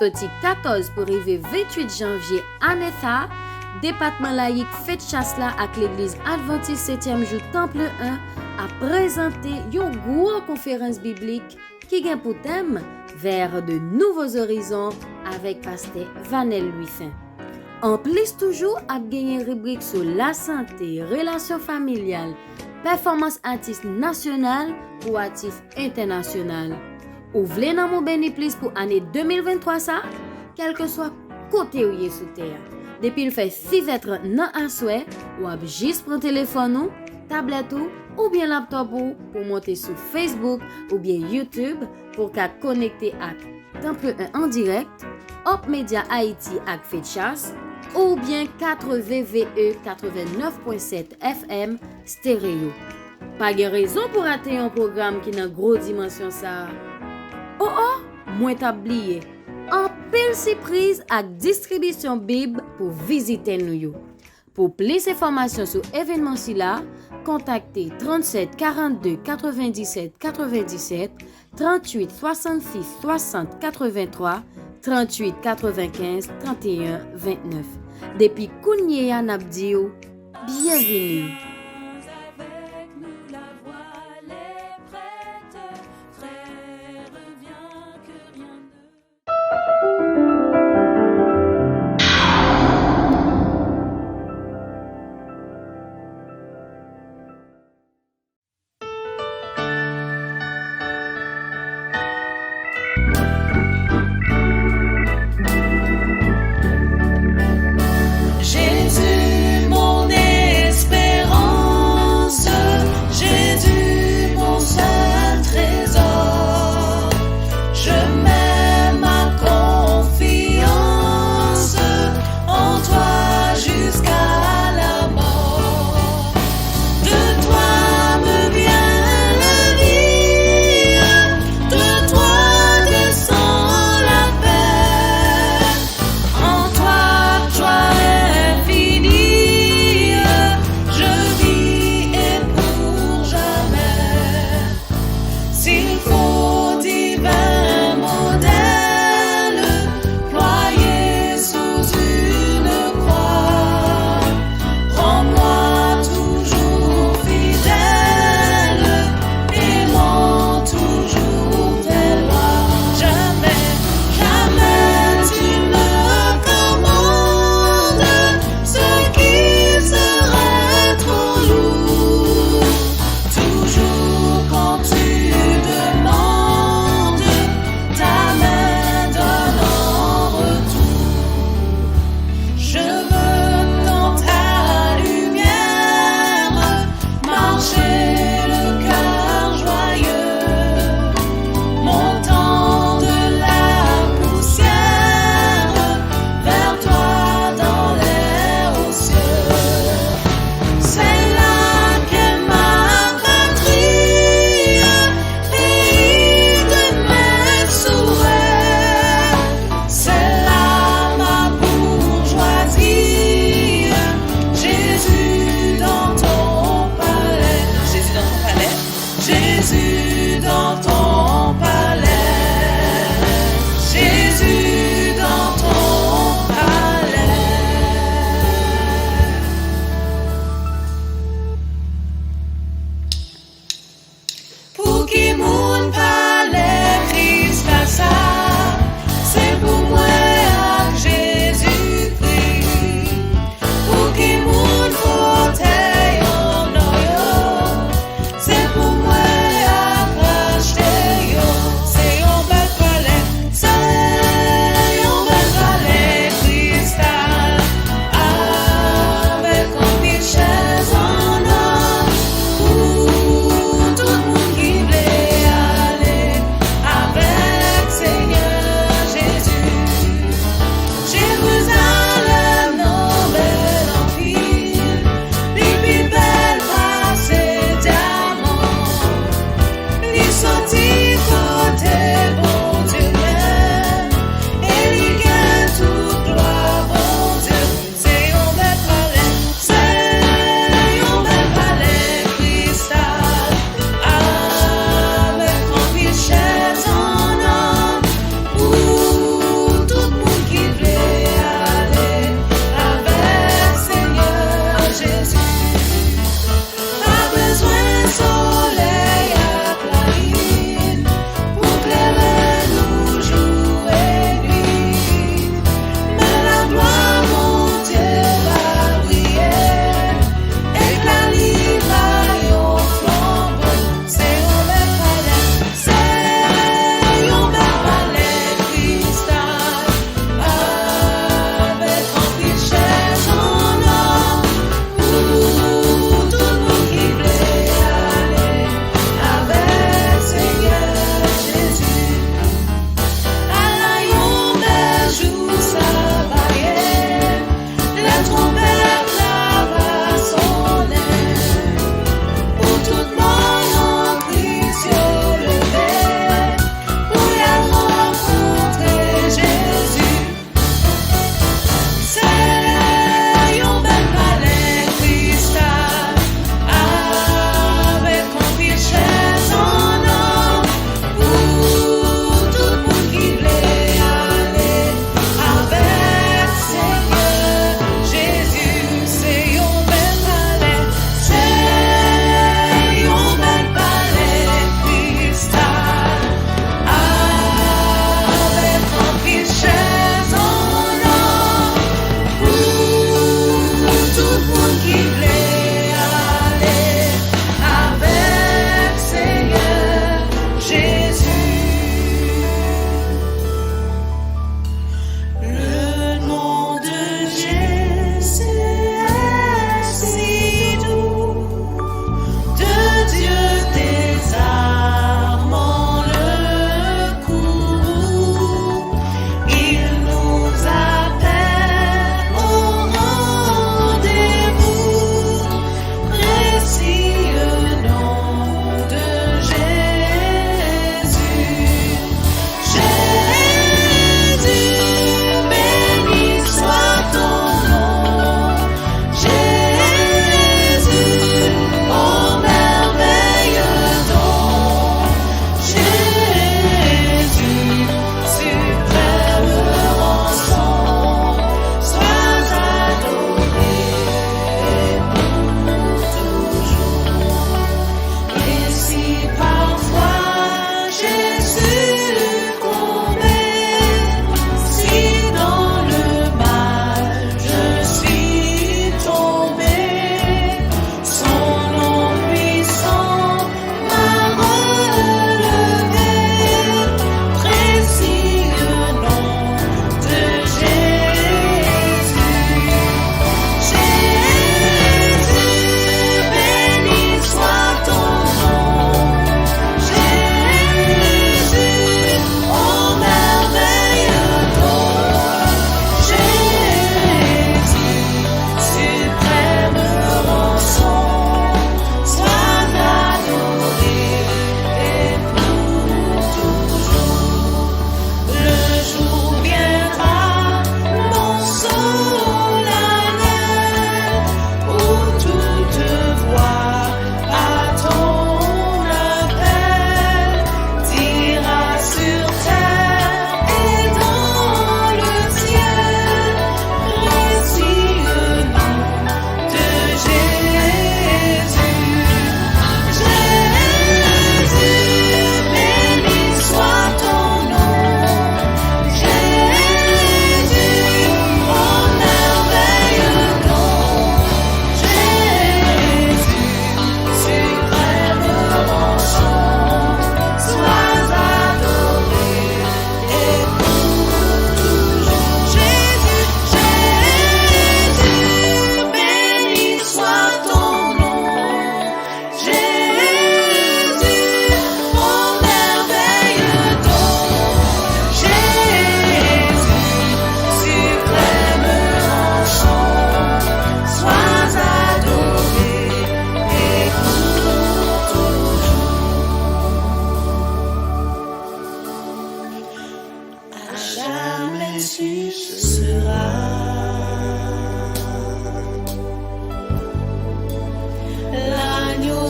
Sorti 14 pour arriver 28 janvier à Netha, département laïque fête chasse là avec l'église Adventiste 7e jour Temple 1 a présenté une grosse conférence biblique qui a pour thème vers de nouveaux horizons avec pasteur Vanel Louis-Saint. En plus toujours a gagné rubrique sur la santé, relations familiales, performance artiste nationale ou artiste international. Ou voulez nan mon béni plus pour année 2023 ça, quel que soit côté où y sous terre. Depuis il fait 6h30 nan à souhait, ou ab juste prendre téléphone ou, tablette ou bien laptop ou pour monter sur Facebook ou bien YouTube pour qu'à connecter à Temple 1 en direct, Hop Media Haïti ak Fête Chasse ou bien 4VVE 89.7 FM stéréo. Pas de raison pour rater un programme qui n'a gros dimension ça. Oh, moins tablier. En pile surprise ak distribution Bible pour visiter nous. Pour plus d'informations sur événement si là, contactez 37 42 97 97 38 66 60 83 38 95 31 29. Depuis Kounye Anabdio, bienvenue. Jésus, mon espérance.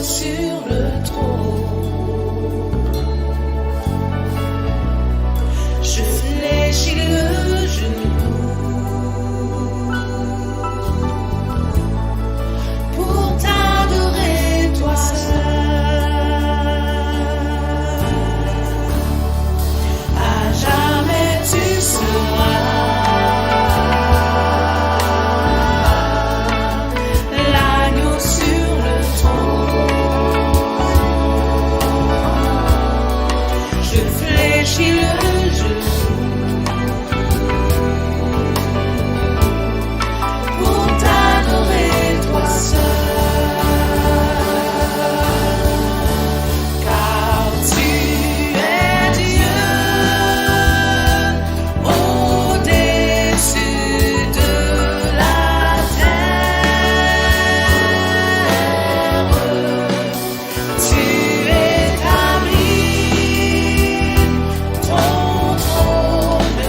sur le trône. Je fléchis le genou pour t'adorer, toi seul. À jamais tu seras l'agneau sur le trône. Je fléchis le genou pour t'adorer, toi seul. Car tu es Dieu au-dessus de la terre. Tu établis ton trône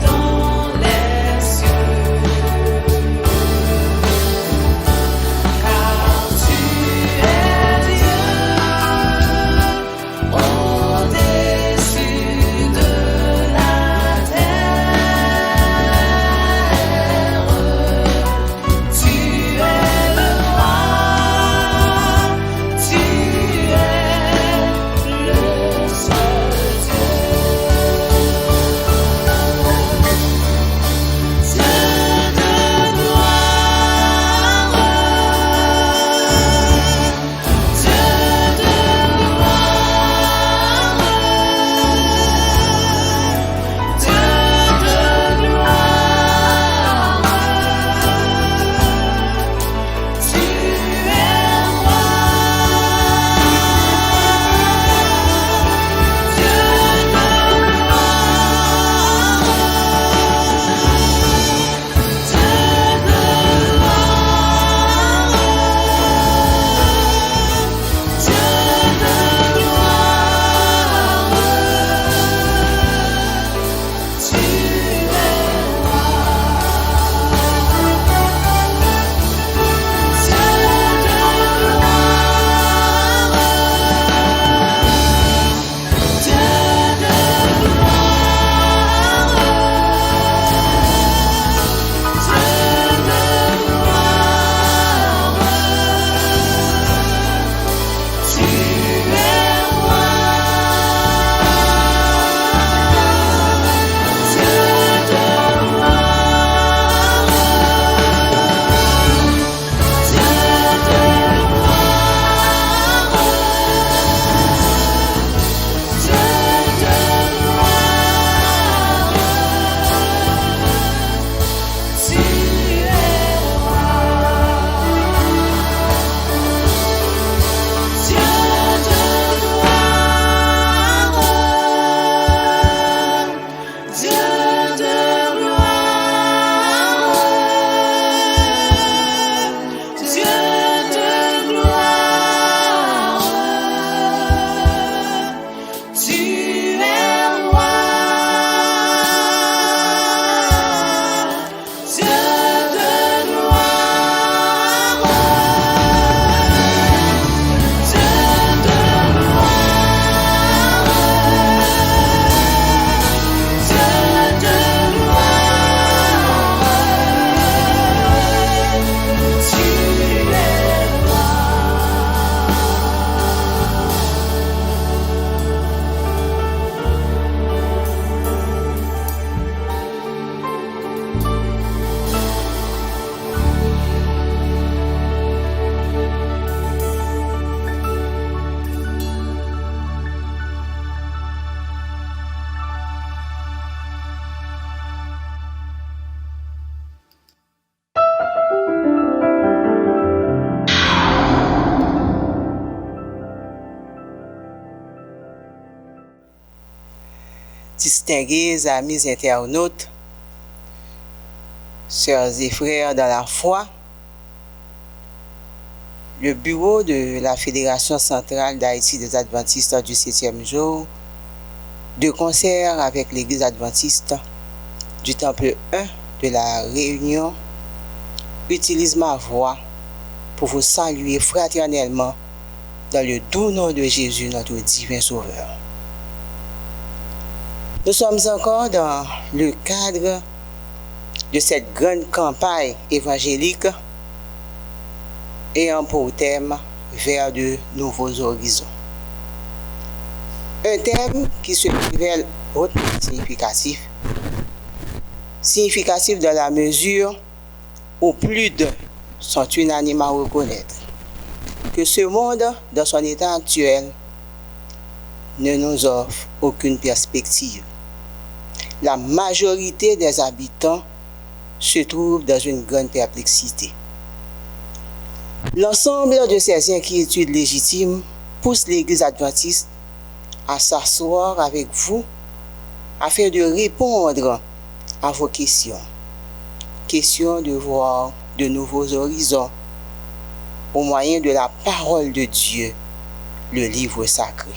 dans les cieux. Car tu es Dieu au-dessus de la terre. Tu es le roi, tu es le seul Dieu de gloire, Dieu de gloire, Dieu de gloire. Tu es roi, Dieu de Distingués amis internautes, sœurs et frères dans la foi, le bureau de la Fédération centrale d'Haïti des Adventistes du 7e jour, de concert avec l'Église adventiste du Temple 1 de la Réunion, utilise ma voix pour vous saluer fraternellement dans le doux nom de Jésus, notre divin Sauveur. Nous sommes encore dans le cadre de cette grande campagne évangélique ayant pour thème vers de nouveaux horizons. Un thème qui se révèle hautement significatif dans la mesure où plus d'un sont unanimes à reconnaître que ce monde, dans son état actuel, ne nous offre aucune perspective. La majorité des habitants se trouvent dans une grande perplexité. L'ensemble de ces inquiétudes légitimes pousse l'Église adventiste à s'asseoir avec vous afin de répondre à vos questions. Question de voir de nouveaux horizons au moyen de la parole de Dieu, le livre sacré.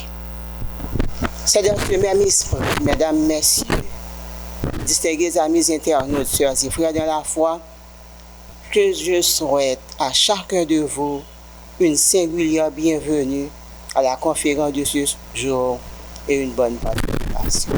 C'est dans ce même esprit, mesdames, messieurs, distingués amis internautes, sœurs et frères dans la foi, que je souhaite à chacun de vous une singulière bienvenue à la conférence de ce jour et une bonne participation.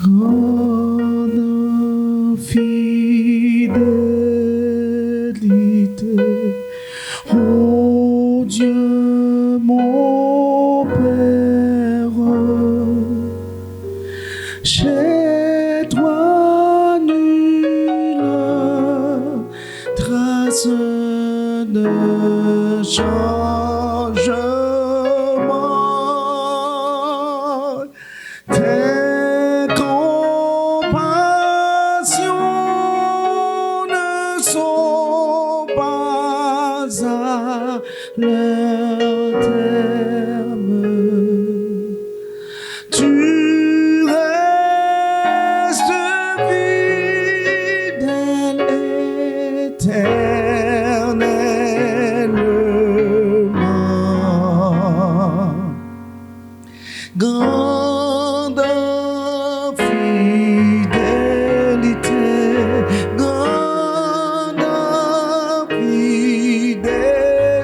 Grande fidélité, ô Dieu mon Père, chez toi nulle trace de changement. Tes compassions ne sont pas à leur terme. Tu restes fidèle éternellement. Grande fidélité, grande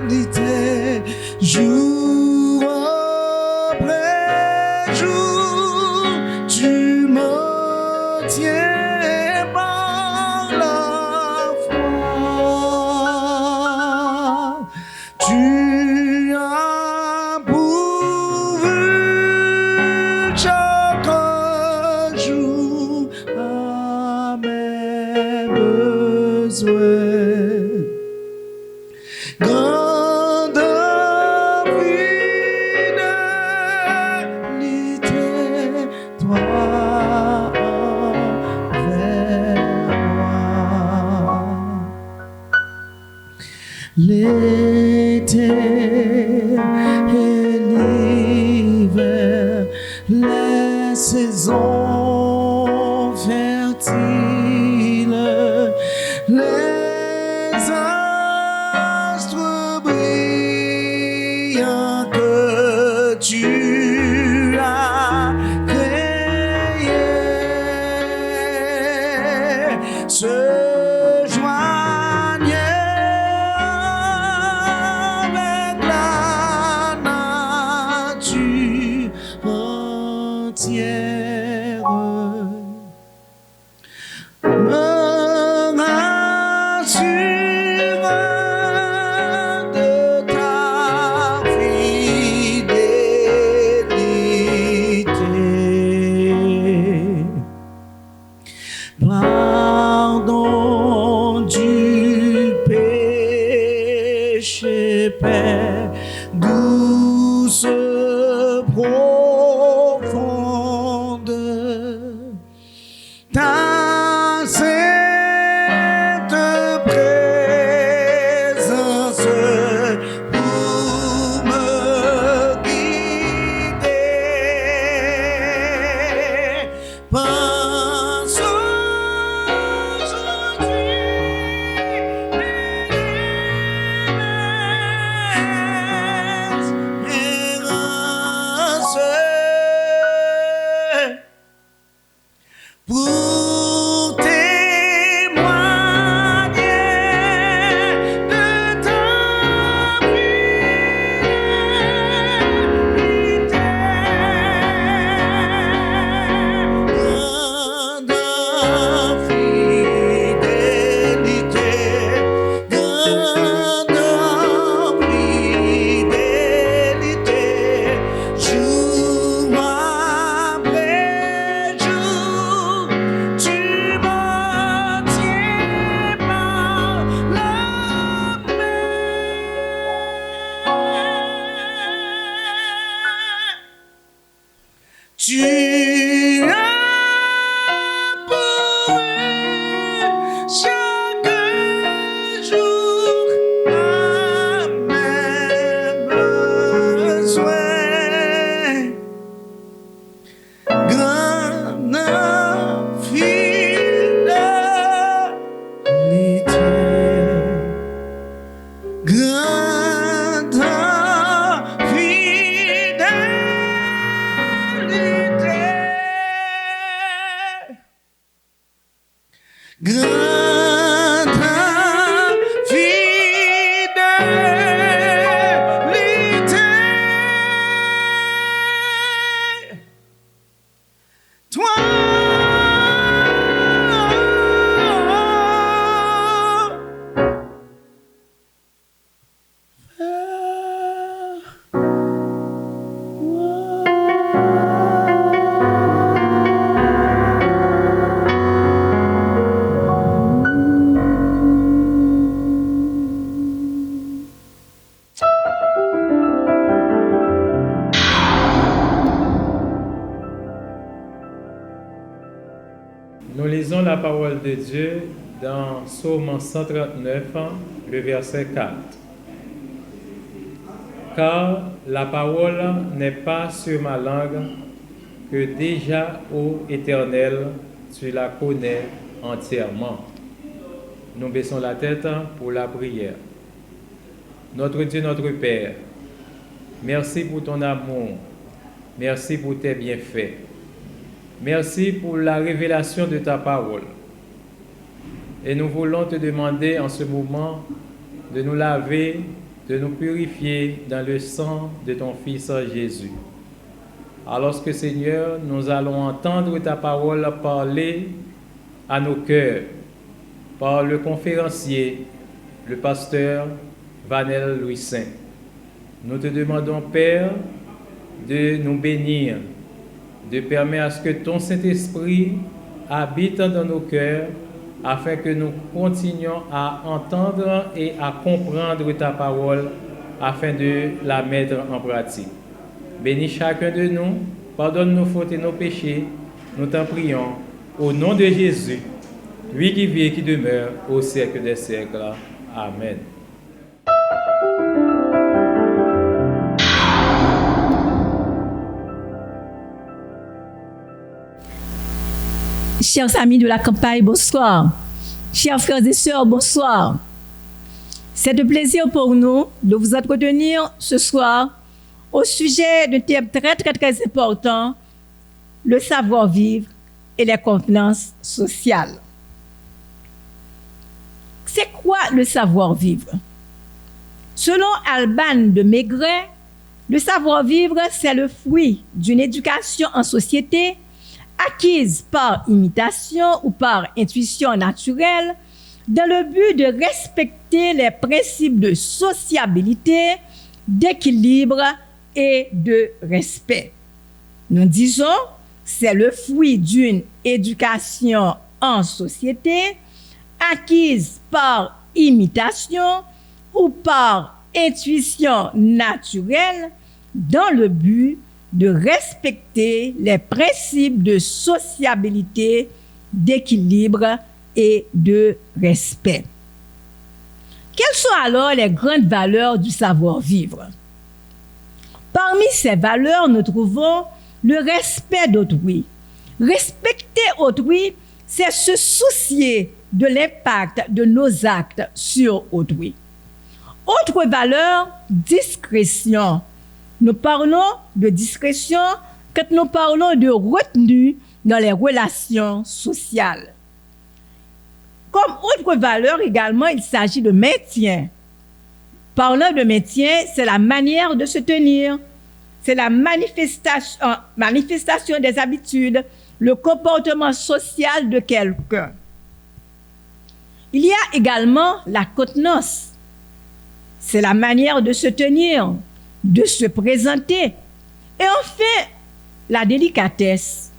fidélité, jour après jour, tu me tiens par la foi. Tu as pourvu chaque jour à mes besoins. Grande fidélité, toi envers moi. L'été et l'hiver, les saisons fertiles, les astres brillants que tu as créés se joignent avec la nature entière. Me rassure de ta fidélité. Pardon du péché, Père, douce profonde. Ta sainte présence pour me guider. lisons la parole de Dieu dans Psaume 139, le verset 4. Car la parole n'est pas sur ma langue, que déjà, ô Éternel, tu la connais entièrement. Nous baissons la tête pour la prière. Notre Dieu, notre Père, merci pour ton amour, merci pour tes bienfaits, merci pour la révélation de ta parole. Et nous voulons te demander en ce moment de nous laver, de nous purifier dans le sang de ton Fils Jésus. Alors que Seigneur, nous allons entendre ta parole parler à nos cœurs par le conférencier, le pasteur Vanel Louis Saint. Nous te demandons, Père, de nous bénir, de permettre à ce que ton Saint-Esprit habite dans nos cœurs afin que nous continuions à entendre et à comprendre ta parole afin de la mettre en pratique. Bénis chacun de nous, pardonne nos fautes et nos péchés, nous t'en prions, au nom de Jésus, lui qui vit et qui demeure au siècle des siècles. Amen. Chers amis de la campagne, bonsoir. Chers frères et sœurs, bonsoir. C'est un plaisir pour nous de vous entretenir ce soir au sujet d'un thème très important, le savoir-vivre et les convenances sociales. C'est quoi le savoir-vivre? Selon Alban de Maigret, le savoir-vivre, c'est le fruit d'une éducation en société acquise par imitation ou par intuition naturelle dans le but de respecter les principes de sociabilité, d'équilibre et de respect. Nous disons, c'est le fruit d'une éducation en société acquise par imitation ou par intuition naturelle dans le but de respecter les principes de sociabilité, d'équilibre et de respect. Quelles sont alors les grandes valeurs du savoir-vivre? Parmi ces valeurs, nous trouvons le respect d'autrui. Respecter autrui, c'est se soucier de l'impact de nos actes sur autrui. Autre valeur, discrétion. Nous parlons de discrétion quand nous parlons de retenue dans les relations sociales. Comme autre valeur également, il s'agit de maintien. Parlant de maintien, c'est la manière de se tenir, c'est la manifestation des habitudes, le comportement social de quelqu'un. Il y a également la contenance. C'est la manière de se tenir, de se présenter. Et enfin, la délicatesse.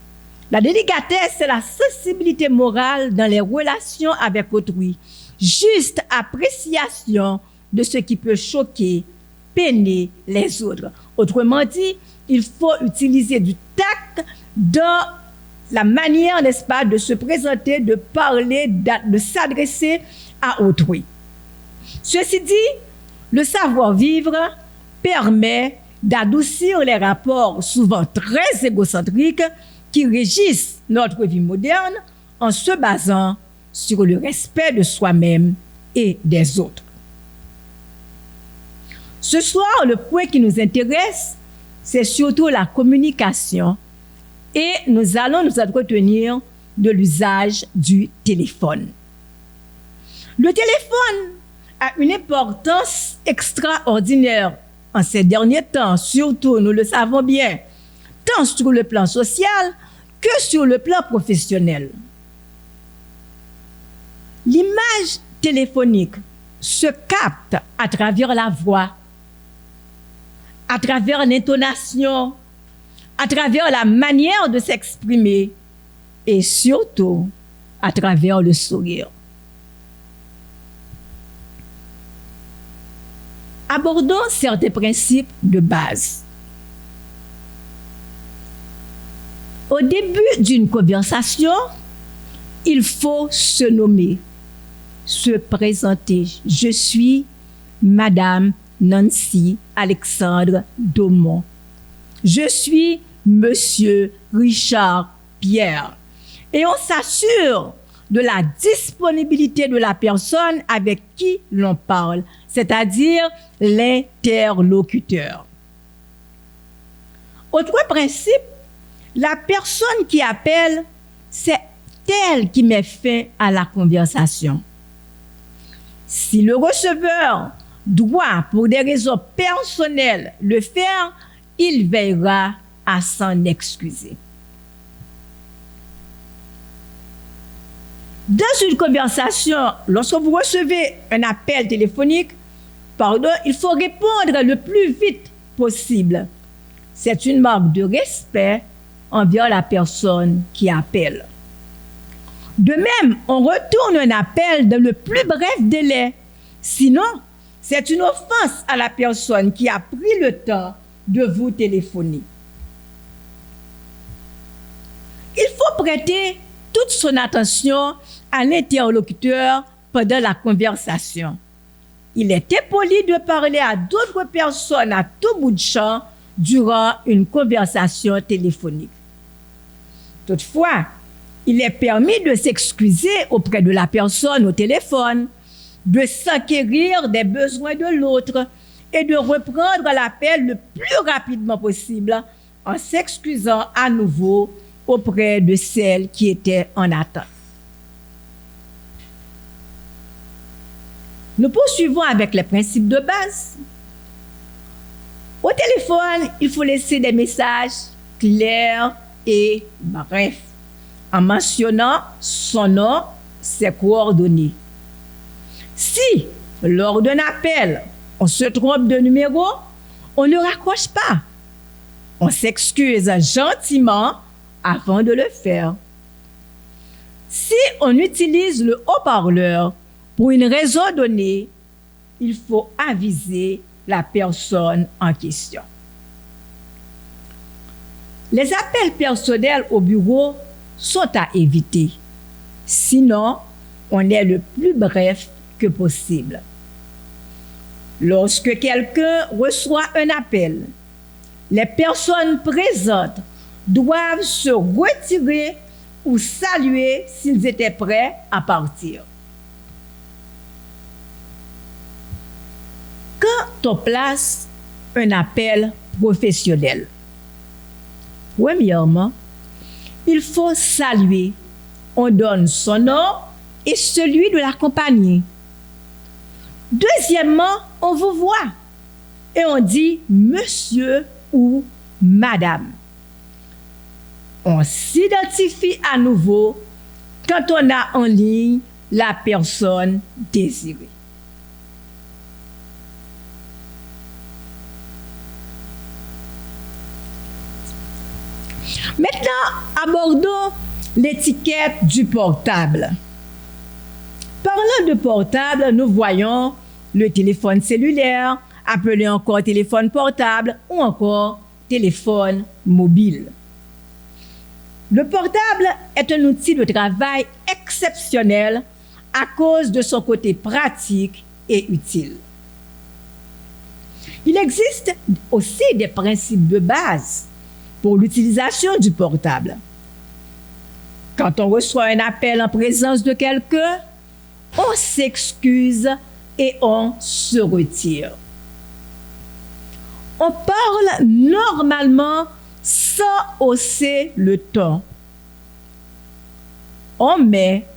La délicatesse, c'est la sensibilité morale dans les relations avec autrui. Juste appréciation de ce qui peut choquer, peiner les autres. Autrement dit, il faut utiliser du tact dans la manière, n'est-ce pas, de se présenter, de parler, de s'adresser à autrui. Ceci dit, le savoir-vivre permet d'adoucir les rapports souvent très égocentriques qui régissent notre vie moderne en se basant sur le respect de soi-même et des autres. Ce soir, le point qui nous intéresse, c'est surtout la communication et nous allons nous entretenir de l'usage du téléphone. Le téléphone a une importance extraordinaire en ces derniers temps, surtout, nous le savons bien, tant sur le plan social que sur le plan professionnel. L'image téléphonique se capte à travers la voix, à travers l'intonation, à travers la manière de s'exprimer et surtout à travers le sourire. Abordons certains principes de base. Au début d'une conversation, il faut se nommer, se présenter. Je suis Madame Nancy Alexandre Daumont. Je suis Monsieur Richard Pierre. Et on s'assure de la disponibilité de la personne avec qui l'on parle, c'est-à-dire l'interlocuteur. Autre principe, la personne qui appelle, c'est elle qui met fin à la conversation. Si le receveur doit, pour des raisons personnelles, le faire, il veillera à s'en excuser. Dans une conversation, lorsque vous recevez un appel téléphonique, il faut répondre le plus vite possible. C'est une marque de respect envers la personne qui appelle. De même, on retourne un appel dans le plus bref délai. Sinon, c'est une offense à la personne qui a pris le temps de vous téléphoner. Il faut prêter toute son attention à l'interlocuteur pendant la conversation. Il est impoli de parler à d'autres personnes à tout bout de champ durant une conversation téléphonique. Toutefois, il est permis de s'excuser auprès de la personne au téléphone, de s'enquérir des besoins de l'autre et de reprendre l'appel le plus rapidement possible en s'excusant à nouveau auprès de celle qui était en attente. Nous poursuivons avec les principes de base. Au téléphone, il faut laisser des messages clairs et brefs, en mentionnant son nom, ses coordonnées. Si, lors d'un appel, on se trompe de numéro, on ne raccroche pas. On s'excuse gentiment avant de le faire. Si on utilise le haut-parleur pour une raison donnée, il faut aviser la personne en question. Les appels personnels au bureau sont à éviter. Sinon, on est le plus bref que possible. Lorsque quelqu'un reçoit un appel, les personnes présentes doivent se retirer ou saluer s'ils étaient prêts à partir. Quand on place un appel professionnel, premièrement, il faut saluer. On donne son nom et celui de la compagnie. Deuxièmement, on vous voit et on dit monsieur ou madame. On s'identifie à nouveau quand on a en ligne la personne désirée. Maintenant, abordons l'étiquette du portable. Parlant de portable, nous voyons le téléphone cellulaire, appelé encore téléphone portable ou encore téléphone mobile. Le portable est un outil de travail exceptionnel à cause de son côté pratique et utile. Il existe aussi des principes de base pour l'utilisation du portable. Quand on reçoit un appel en présence de quelqu'un, on s'excuse et on se retire. On parle normalement sans hausser le ton. On met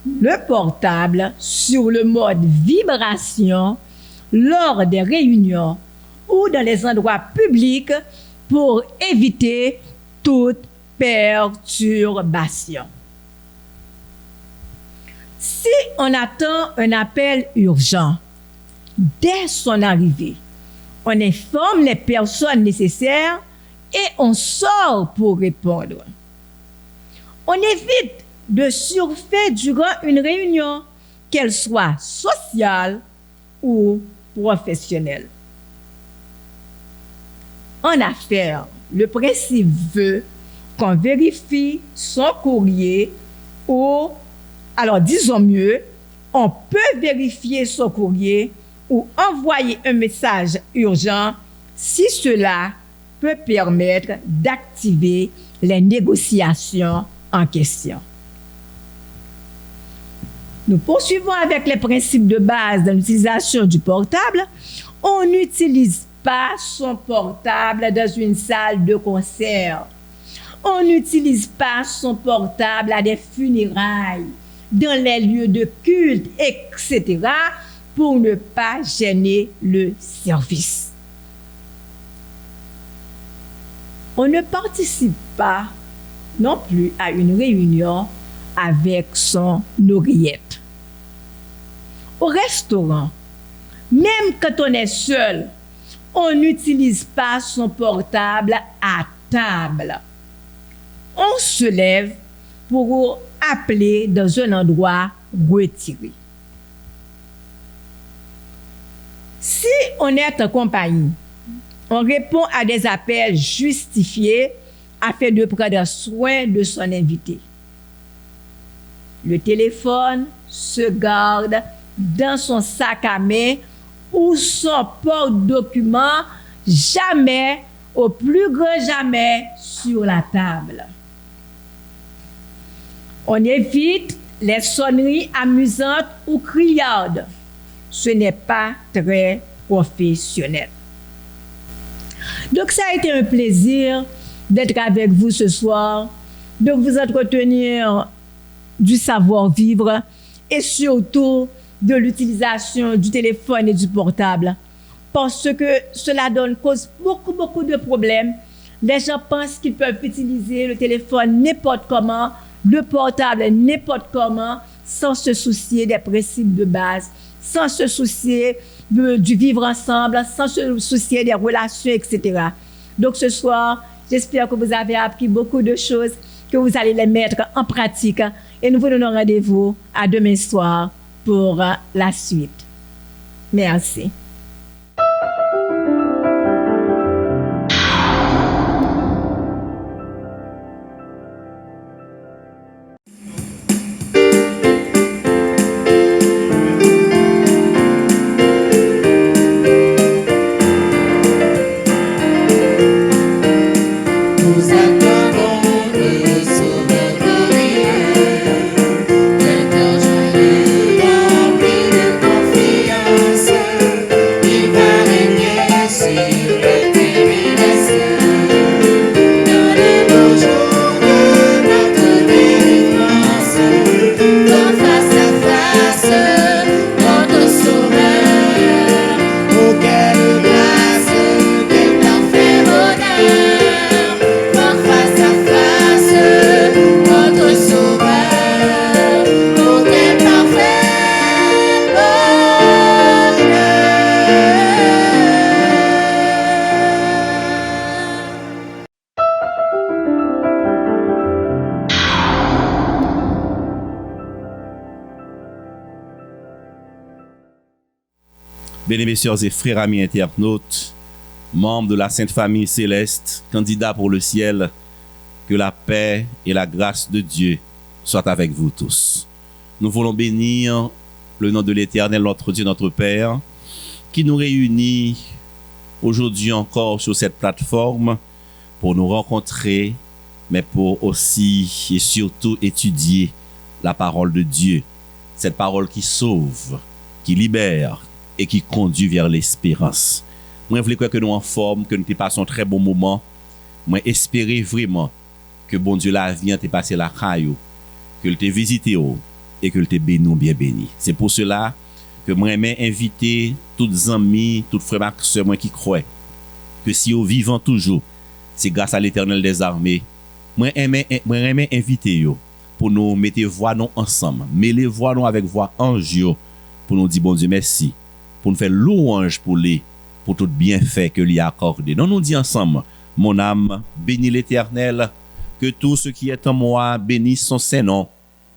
le portable sur le mode vibration lors des réunions ou dans les endroits publics pour éviter toute perturbation. Si on attend un appel urgent, dès son arrivée, on informe les personnes nécessaires et on sort pour répondre. On évite de surfer durant une réunion, qu'elle soit sociale ou professionnelle. En affaires, le principe veut qu'on vérifie son courrier ou, alors disons mieux, on peut vérifier son courrier ou envoyer un message urgent si cela peut permettre d'activer les négociations en question. Nous poursuivons avec les principes de base de l'utilisation du portable. On n'utilise pas son portable dans une salle de concert. On n'utilise pas son portable à des funérailles, dans les lieux de culte, etc., pour ne pas gêner le service. On ne participe pas non plus à une réunion avec son oreillette. Au restaurant, même quand on est seul, on n'utilise pas son portable à table. On se lève pour appeler dans un endroit retiré. Si on est en compagnie, on répond à des appels justifiés afin de prendre soin de son invité. Le téléphone se garde dans son sac à main ou son porte-document, jamais, au plus grand jamais, sur la table. On évite les sonneries amusantes ou criardes. Ce n'est pas très professionnel. Donc, ça a été un plaisir d'être avec vous ce soir, de vous entretenir du savoir-vivre et surtout de l'utilisation du téléphone et du portable. Parce que cela cause beaucoup de problèmes. Les gens pensent qu'ils peuvent utiliser le téléphone n'importe comment, le portable n'importe comment, sans se soucier des principes de base, sans se soucier du vivre ensemble, sans se soucier des relations, etc. Donc ce soir, j'espère que vous avez appris beaucoup de choses, que vous allez les mettre en pratique. Et nous vous donnons rendez-vous à demain soir pour la suite. Merci. Bien aimés sœurs et frères amis internautes, membres de la Sainte Famille Céleste, candidats pour le ciel, que la paix et la grâce de Dieu soient avec vous tous. Nous voulons bénir le nom de l'Éternel, notre Dieu, notre Père, qui nous réunit aujourd'hui encore sur cette plateforme pour nous rencontrer, mais pour aussi et surtout étudier la parole de Dieu. Cette parole qui sauve, qui libère et qui conduit vers l'espérance. Moi, je voulais que nous en forme, que nous passons un très bon moment. Moi, espérer vraiment que bon Dieu la vient te passer la caillou, que te visiter et que te béni bien béni. C'est pour cela que moi j'aime inviter tous les amis, toutes frères et sœurs moi qui croient que si vous vivant toujours, c'est grâce à l'Éternel des armées. Moi j'aime inviter yo pour nous mettre voix nous ensemble, mêler voix nous avec voix ange pour nous dire bon Dieu merci, pour nous faire louange pour tout bienfait que lui a accordé. Nous dit ensemble, mon âme bénit l'Éternel, que tout ce qui est en moi bénisse son Saint-Nom.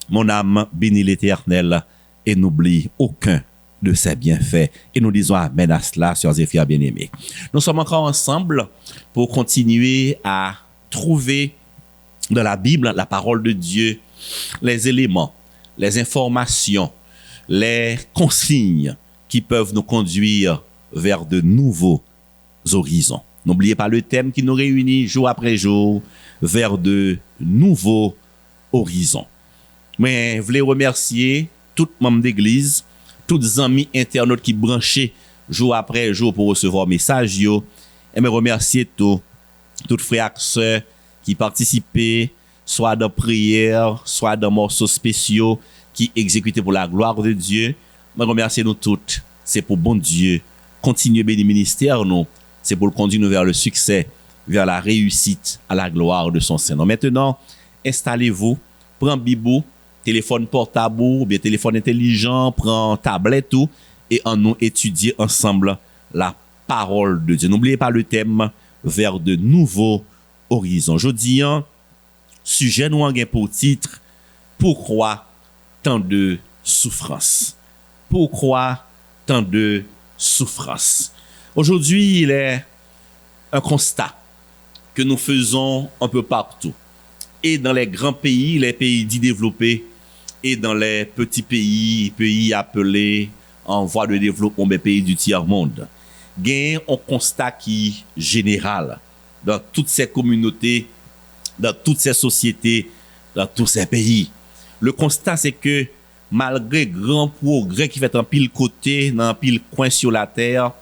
Mon âme bénit l'Éternel et n'oublie aucun de ses bienfaits. Et nous disons amen à cela, sœurs et frères bien-aimés. Nous sommes encore ensemble pour continuer à trouver dans la Bible la parole de Dieu les éléments, les informations, les consignes qui peuvent nous conduire vers de nouveaux horizons. N'oubliez pas le thème qui nous réunit jour après jour vers de nouveaux horizons. Mais je voulais remercier tout membres d'église, tous les amis internautes qui branchaient jour après jour pour recevoir message yo, et me remercier tous frères et sœurs qui participaient soit dans prière, soit dans morceaux spéciaux qui exécutaient pour la gloire de Dieu. Me remercier nous toutes. C'est pour bon Dieu continuer bénir ministère nous, c'est pour le conduire nous vers le succès, vers la réussite à la gloire de son Seigneur. Maintenant, installez-vous, prenez bibou, téléphone portable ou bien téléphone intelligent, prends tablette tout et en nous étudier ensemble la parole de Dieu. N'oubliez pas le thème vers de nouveaux horizons. Je dis sujet nous en pour titre pourquoi tant de souffrance. Pourquoi tant de souffrance? Aujourd'hui, il est un constat que nous faisons un peu partout. Et dans les grands pays, les pays dits développés, et dans les petits pays appelés en voie de développement, les pays du tiers-monde. Gain un constat qui est général dans toutes ces communautés, dans toutes ces sociétés, dans tous ces pays. Le constat, c'est que malgré grand progrès qui fait en pile côté, dans pile coin sur la terre,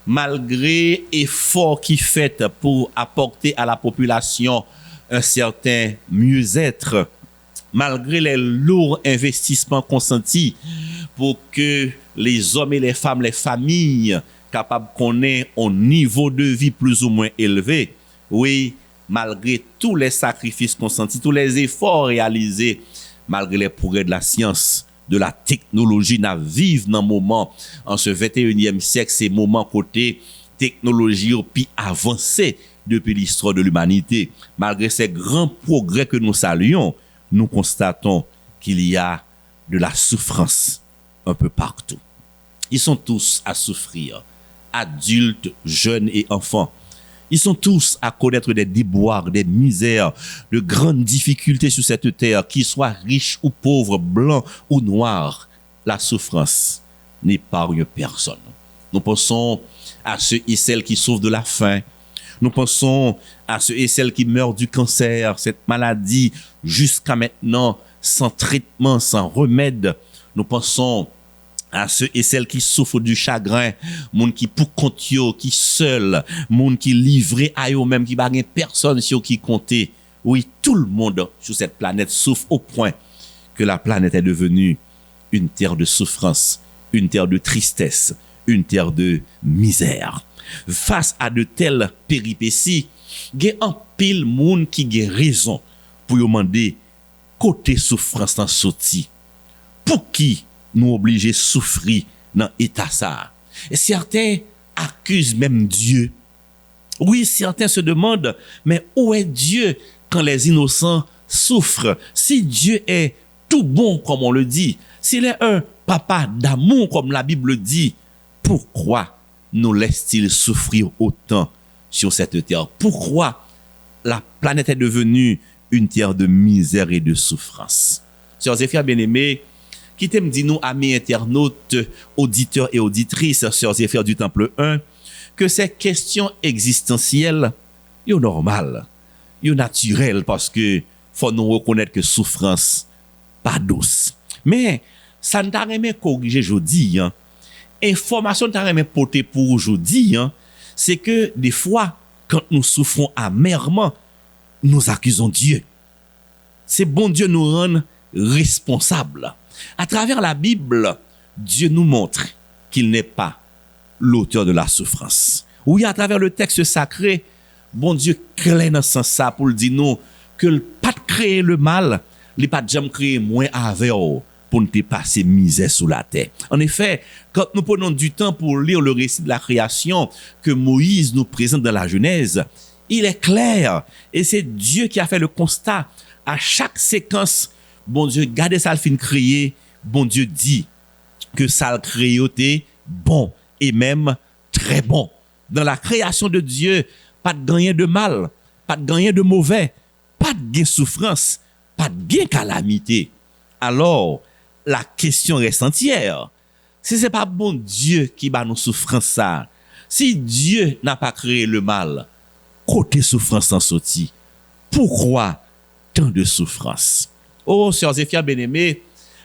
malgré effort qui fait pour apporter à la population un certain mieux-être, malgré les lourds investissements consentis pour que les hommes et les femmes, les familles capables qu'on ait un niveau de vie plus ou moins élevé, oui, malgré tous les sacrifices consentis, tous les efforts réalisés, malgré les progrès de la science, de la technologie, n'a vivre dans moment en ce 21e siècle, ces moments côté technologie au plus avancé depuis l'histoire de l'humanité. Malgré ces grands progrès que nous saluons, nous constatons qu'il y a de la souffrance un peu partout. Ils sont tous à souffrir, adultes, jeunes et enfants. Ils sont tous à connaître des déboires, des misères, de grandes difficultés sur cette terre, qu'ils soient riches ou pauvres, blancs ou noirs. La souffrance n'épargne personne. Nous pensons à ceux et celles qui souffrent de la faim. Nous pensons à ceux et celles qui meurent du cancer, cette maladie jusqu'à maintenant sans traitement, sans remède. Nous pensons à ceux et celles qui souffrent du chagrin, moun qui pour compte yo, qui seul, moun qui livré à eux-mêmes, qui n'a personne sur qui compter. Oui, tout le monde sur cette planète souffre au point que la planète est devenue une terre de souffrance, une terre de tristesse, une terre de misère. Face à de telles péripéties, il y a un pile moun qui a raison pour demander côté souffrance dans sorti. Pour qui nous obligés souffrir dans état ça? Et certains accusent même Dieu. Oui, certains se demandent, mais où est Dieu quand les innocents souffrent? Si Dieu est tout bon comme on le dit, s'il est un papa d'amour comme la Bible dit, pourquoi nous laisse-t-il souffrir autant sur cette terre? Pourquoi la planète est devenue une terre de misère et de souffrance? Sœurs et frères bien-aimés, qui t'aime dit nous, amis internautes, auditeurs et auditrices, sœurs et frères du Temple 1, que ces questions existentielles, sont normales, sont naturelles, parce que faut nous reconnaître que souffrance pas douce. Mais ça ne t'a rien corrigé aujourd'hui, hein. Information t'a rien porté pour aujourd'hui, hein. C'est que des fois, quand nous souffrons amèrement, nous accusons Dieu. C'est bon Dieu nous rend responsables. À travers la Bible, Dieu nous montre qu'il n'est pas l'auteur de la souffrance. Oui, à travers le texte sacré, bon Dieu clair dans ce sens pour le dire nous que le pas de créer le mal, il pas de jamais créer moins avec pour ne pas passer misère sous la terre. En effet, quand nous prenons du temps pour lire le récit de la création que Moïse nous présente dans la Genèse, il est clair et c'est Dieu qui a fait le constat à chaque séquence. Bon Dieu, gardez ça le fin créé, bon Dieu dit que ça le créé était bon et même très bon. Dans la création de Dieu, pas de rien de mal, pas de rien de mauvais, pas de souffrance, pas de bien calamité. Alors, la question reste entière. Si c'est pas bon Dieu qui va nous souffrance ça, si Dieu n'a pas créé le mal, côté souffrance en sorti, pourquoi tant de souffrance? Oh, sœurs et frères bien-aimés,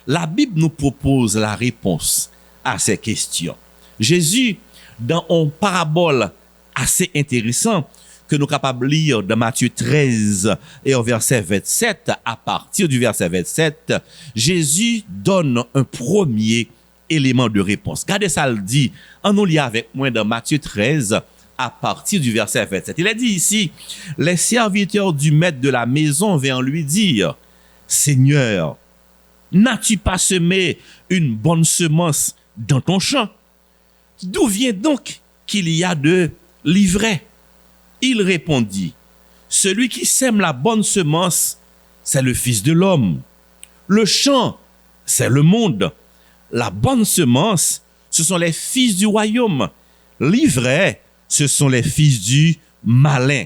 la Bible nous propose la réponse à ces questions. Jésus, dans une parabole assez intéressante que nous sommes capables de lire dans Matthieu 13 et au verset 27, à partir du verset 27, Jésus donne un premier élément de réponse. Regardez ça, le dit, en nous lit avec moi dans Matthieu 13, à partir du verset 27. Il a dit ici, les serviteurs du maître de la maison vinrent lui dire, Seigneur, n'as-tu pas semé une bonne semence dans ton champ? D'où vient donc qu'il y a de l'ivraie? Il répondit, celui qui sème la bonne semence, c'est le Fils de l'homme. Le champ, c'est le monde. La bonne semence, ce sont les fils du royaume. L'ivraie, ce sont les fils du malin.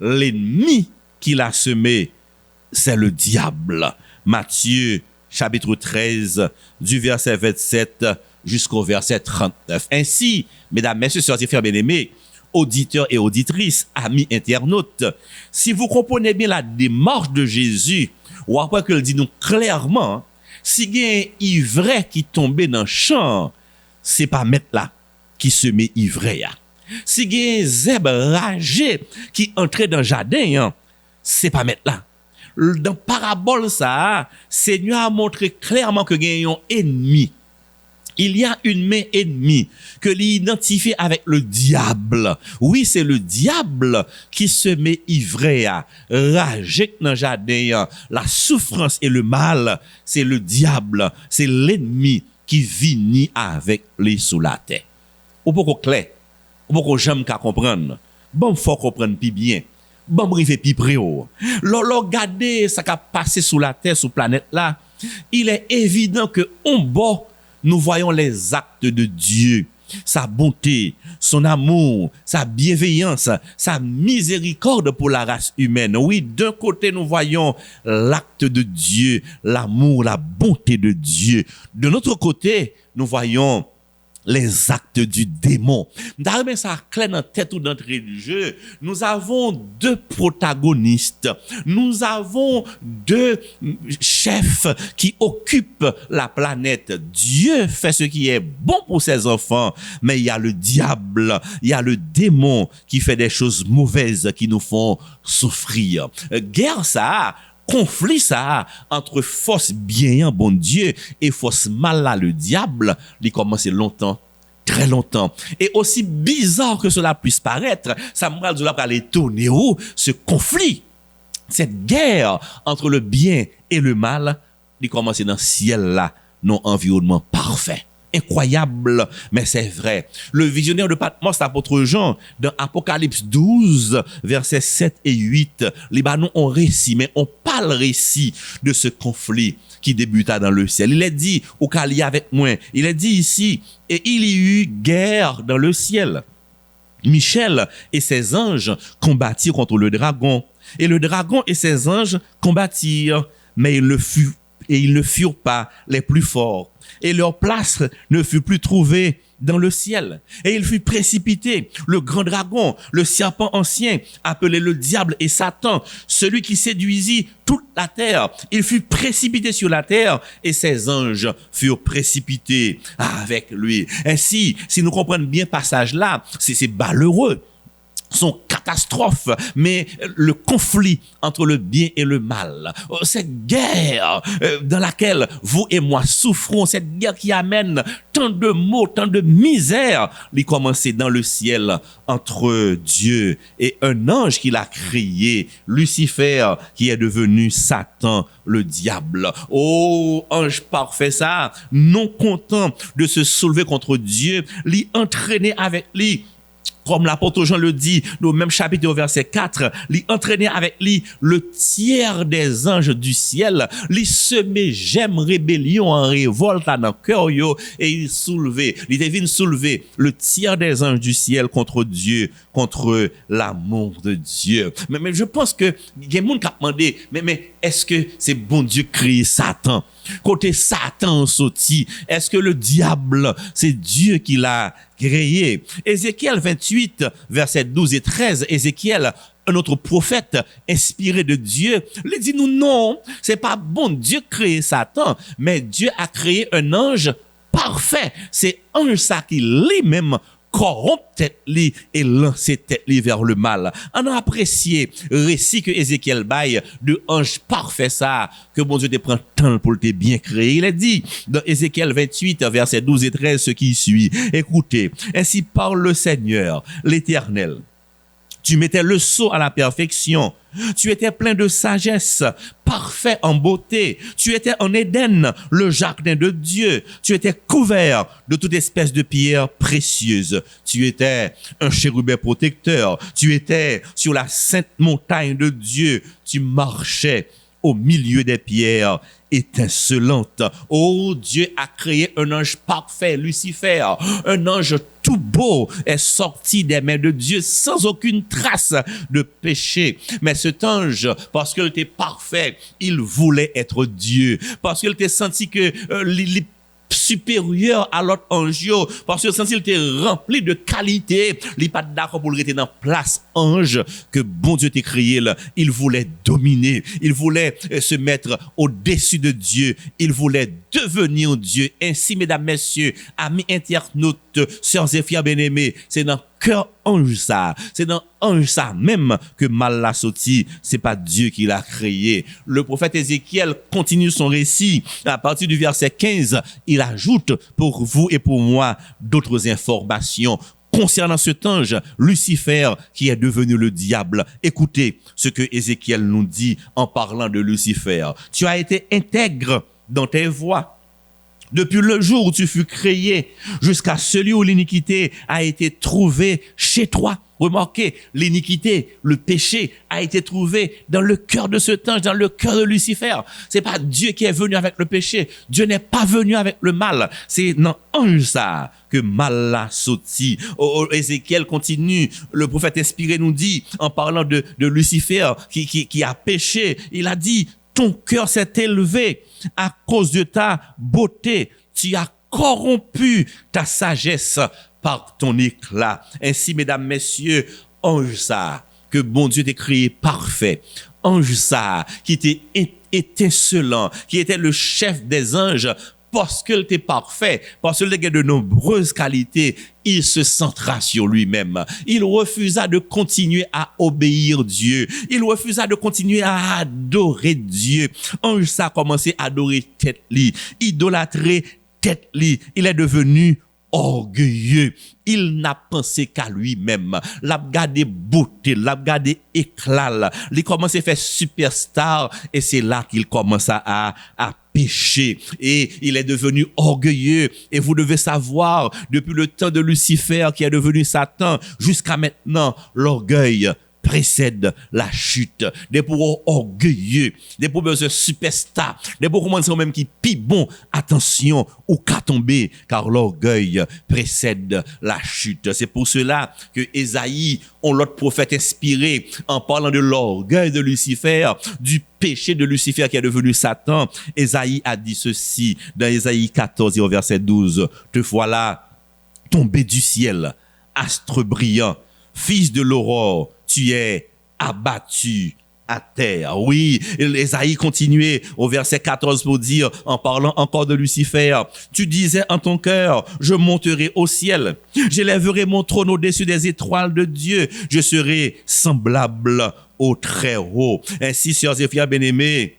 L'ennemi qui l'a semé, c'est le diable. Matthieu, chapitre 13, du verset 27 jusqu'au verset 39. Ainsi, mesdames, messieurs, sœurs et frères bien-aimés, auditeurs et auditrices, amis internautes, si vous comprenez bien la démarche de Jésus, ou après qu'il dit nous clairement, si il y a un ivraie qui tombait dans le champ, c'est pas mettre là qui se met ivraie. Si il y a un zèbre ragé qui entrait dans le jardin, c'est pas mettre là. Dans parabole ça, Seigneur a montré clairement que il y a un ennemi. Il y a une main ennemie que l'identifie avec le diable. Oui, c'est le diable qui se met ivraie, ragé dans le jardin. La souffrance et le mal, c'est le diable, c'est l'ennemi qui vit avec les sous la terre. Ou pas clair, ou pas j'aime qu'à comprendre. Bon, faut comprendre plus bien. Bon, brief plus près. L'on regarder ça qui a passé sous la terre, sous planète là, il est évident que on bas nous voyons les actes de Dieu, sa bonté, son amour, sa bienveillance, sa miséricorde pour la race humaine. Oui, d'un côté, nous voyons l'acte de Dieu, l'amour, la bonté de Dieu. De l'autre côté, nous voyons les actes du démon. D'ailleurs, ça clair dans tête ou d'entrée du jeu. Nous avons deux protagonistes. Nous avons deux chefs qui occupent la planète. Dieu fait ce qui est bon pour ses enfants, mais il y a le diable, il y a le démon qui fait des choses mauvaises qui nous font souffrir. Guerre ça, conflit ça entre force bien bon Dieu et force mal là le diable, il commence longtemps, très longtemps. Et aussi bizarre que cela puisse paraître, ça m'a dit là pour aller tourner où ce conflit, cette guerre entre le bien et le mal, il commence dans le ciel là, non environnement parfait. Incroyable, mais c'est vrai. Le visionnaire de Patmos, l'apôtre Jean, dans Apocalypse 12, versets 7 et 8, les banons ont récit, mais on parle récit de ce conflit qui débuta dans le ciel. Il est dit, au Cali avec moi, il est dit ici, et il y eut guerre dans le ciel. Michel et ses anges combattirent contre le dragon, et le dragon et ses anges combattirent, mais ils ne furent pas les plus forts. Et leur place ne fut plus trouvée dans le ciel. Et il fut précipité, le grand dragon, le serpent ancien, appelé le diable et Satan, celui qui séduisit toute la terre. Il fut précipité sur la terre et ses anges furent précipités avec lui. Ainsi, si nous comprenons bien ce passage-là, c'est malheureux. Son catastrophe, mais le conflit entre le bien et le mal, cette guerre dans laquelle vous et moi souffrons, cette guerre qui amène tant de maux, tant de misère, il commençait dans le ciel entre Dieu et un ange qu'il a créé, Lucifer, qui est devenu Satan, le diable. Oh, ange parfait ça, non content de se soulever contre Dieu, l'y entraîner avec lui comme l'apôtre Jean le dit, dans le même chapitre au verset 4, il entraînait avec lui le tiers des anges du ciel, il semait j'aime rébellion en révolte dans le cœur yo, et il devait soulever le tiers des anges du ciel contre Dieu, contre l'amour de Dieu. Mais je pense que il y a des gens qui ont demandé, mais est-ce que c'est bon Dieu créé Satan? Côté Satan sorti, est-ce que le diable, c'est Dieu qui l'a créé? Ézéchiel 28, versets 12 et 13, Ézéchiel, un autre prophète inspiré de Dieu, lui dit nous non, c'est pas bon Dieu créé Satan, mais Dieu a créé un ange parfait. C'est ange ça qui lui-même corrompre tête li et lancer tête li vers le mal. On a apprécié récit que Ézéchiel baille de ange parfait ça, que bon Dieu te prend temps pour te bien créer. Il a dit dans Ézéchiel 28, versets 12 et 13, ce qui suit. Écoutez, ainsi parle le Seigneur, l'Éternel. Tu mettais le sceau à la perfection. Tu étais plein de sagesse, parfait en beauté. Tu étais en Éden, le jardin de Dieu. Tu étais couvert de toute espèce de pierres précieuses. Tu étais un chérubin protecteur. Tu étais sur la sainte montagne de Dieu. Tu marchais au milieu des pierres étincelantes. Oh, Dieu a créé un ange parfait, Lucifer, un ange tout beau est sorti des mains de Dieu sans aucune trace de péché. Mais cet ange, parce qu'il était parfait, il voulait être Dieu. Parce qu'il était senti que supérieur à l'autre ange, parce que senti il était rempli de qualité, il pas d'accord pour rester dans place ange que bon Dieu t'a créé là. Il voulait dominer, il voulait se mettre au-dessus de Dieu, il voulait devenir Dieu. Ainsi, mesdames, messieurs, amis internautes, sœurs et frères bien-aimés, c'est dans cœur ange ça, c'est dans ange ça même que mal l'a sorti, c'est pas Dieu qui l'a créé. Le prophète Ézéchiel continue son récit à partir du verset 15, il ajoute pour vous et pour moi d'autres informations concernant cet ange Lucifer qui est devenu le diable. Écoutez ce que Ézéchiel nous dit en parlant de Lucifer. Tu as été intègre dans tes voies depuis le jour où tu fus créé jusqu'à celui où l'iniquité a été trouvée chez toi. Remarquez, l'iniquité, le péché a été trouvé dans le cœur de cet ange, dans le cœur de Lucifer. C'est pas Dieu qui est venu avec le péché. Dieu n'est pas venu avec le mal. C'est dans l'ange ça que mal l'a sorti. Ézéchiel continue. Le prophète inspiré nous dit, en parlant de Lucifer qui a péché, il a dit, ton cœur s'est élevé à cause de ta beauté. Tu as corrompu ta sagesse par ton éclat. Ainsi, mesdames, messieurs, ange ça, que bon Dieu t'a créé parfait. Ange ça, qui était étincelant, qui était le chef des anges, parce qu'il était parfait, parce qu'il avait de nombreuses qualités, il se centra sur lui-même. Il refusa de continuer à obéir Dieu. Il refusa de continuer à adorer Dieu. Ange ça a commencé à adorer tête li, idolâtrer tête li. Il est devenu orgueilleux. Il n'a pensé qu'à lui-même. L'a gardé beauté, l'a gardé éclat. Il commence à faire superstar et c'est là qu'il commence à pécher. Et il est devenu orgueilleux. Et vous devez savoir, depuis le temps de Lucifer qui est devenu Satan, jusqu'à maintenant, l'orgueil précède la chute. Des pour orgueilleux, des pour besoin superstar, des pour commencer même qui pi bon, attention, ou qu'à tomber, car l'orgueil précède la chute. C'est pour cela que Ésaïe, on l'autre prophète inspiré, en parlant de l'orgueil de Lucifer, du péché de Lucifer qui est devenu Satan, Ésaïe a dit ceci, dans Ésaïe 14 au verset 12, te voilà tombé du ciel, astre brillant, fils de l'aurore, tu es abattu à terre. Oui, Ésaïe continuait au verset 14 pour dire, en parlant encore de Lucifer, tu disais en ton cœur, je monterai au ciel, j'élèverai mon trône au-dessus des étoiles de Dieu, je serai semblable au Très-Haut. Ainsi, sœurs et frères bien-aimés,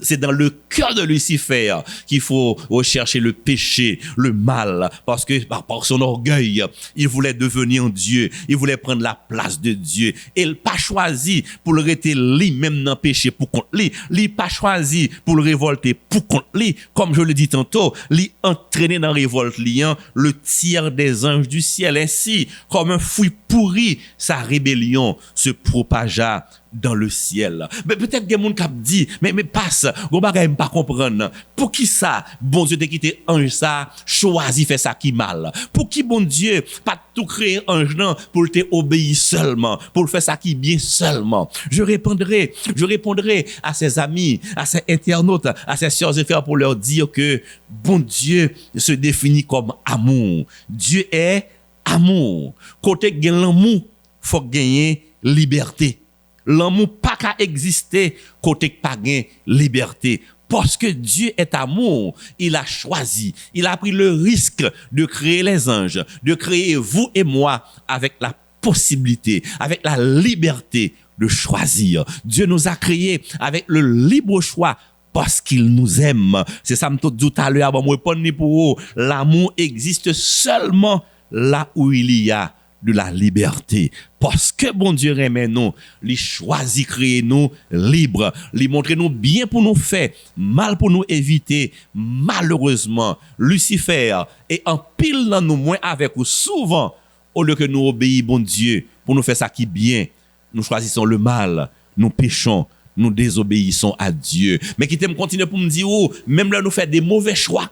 C'est dans le cœur de Lucifer qu'il faut rechercher le péché, le mal, parce que par son orgueil, il voulait devenir Dieu, il voulait prendre la place de Dieu. Et il n'a pas choisi pour le rester lui-même dans le péché pour contre lui. Il n'a pas choisi pour le révolter pour contre lui. Comme je le dis tantôt, il entraîné dans la révolte liant le tiers des anges du ciel. Ainsi, comme un fruit pourri, sa rébellion se propagea dans le ciel. Mais peut-être que mon cap dit, mais passe, on va pas comprendre. Pour qui ça, bon Dieu t'a quitté ange ça, choisi fait ça qui mal. Pour qui bon Dieu pas tout créé ange non pour te obéir seulement, pour faire ça qui bien seulement. Je répondrai à ses amis, à ses internautes, à ses sœurs et frères pour leur dire que bon Dieu se définit comme amour. Dieu est amour. Côté gain l'amour, faut gagner liberté. L'amour pas qu'à exister côté pas gain liberté. Parce que Dieu est amour, il a choisi, il a pris le risque de créer les anges, de créer vous et moi avec la possibilité, avec la liberté de choisir. Dieu nous a créés avec le libre choix parce qu'il nous aime. C'est ça me tout dit tout à l'heure avant moi répondre pour vous. L'amour existe seulement là où il y a de la liberté. Parce que bon Dieu aime nous, il choisit créer nous libres, il montre nous bien pour nous faire, mal pour nous éviter. Malheureusement, Lucifer est en pile dans nous moins avec nous souvent, au lieu que nous obéissons bon Dieu pour nous faire ça qui bien, nous choisissons le mal, nous péchons, nous désobéissons à Dieu. Mais qui t'aime continuer pour me dire, oh, même là nous fait des mauvais choix,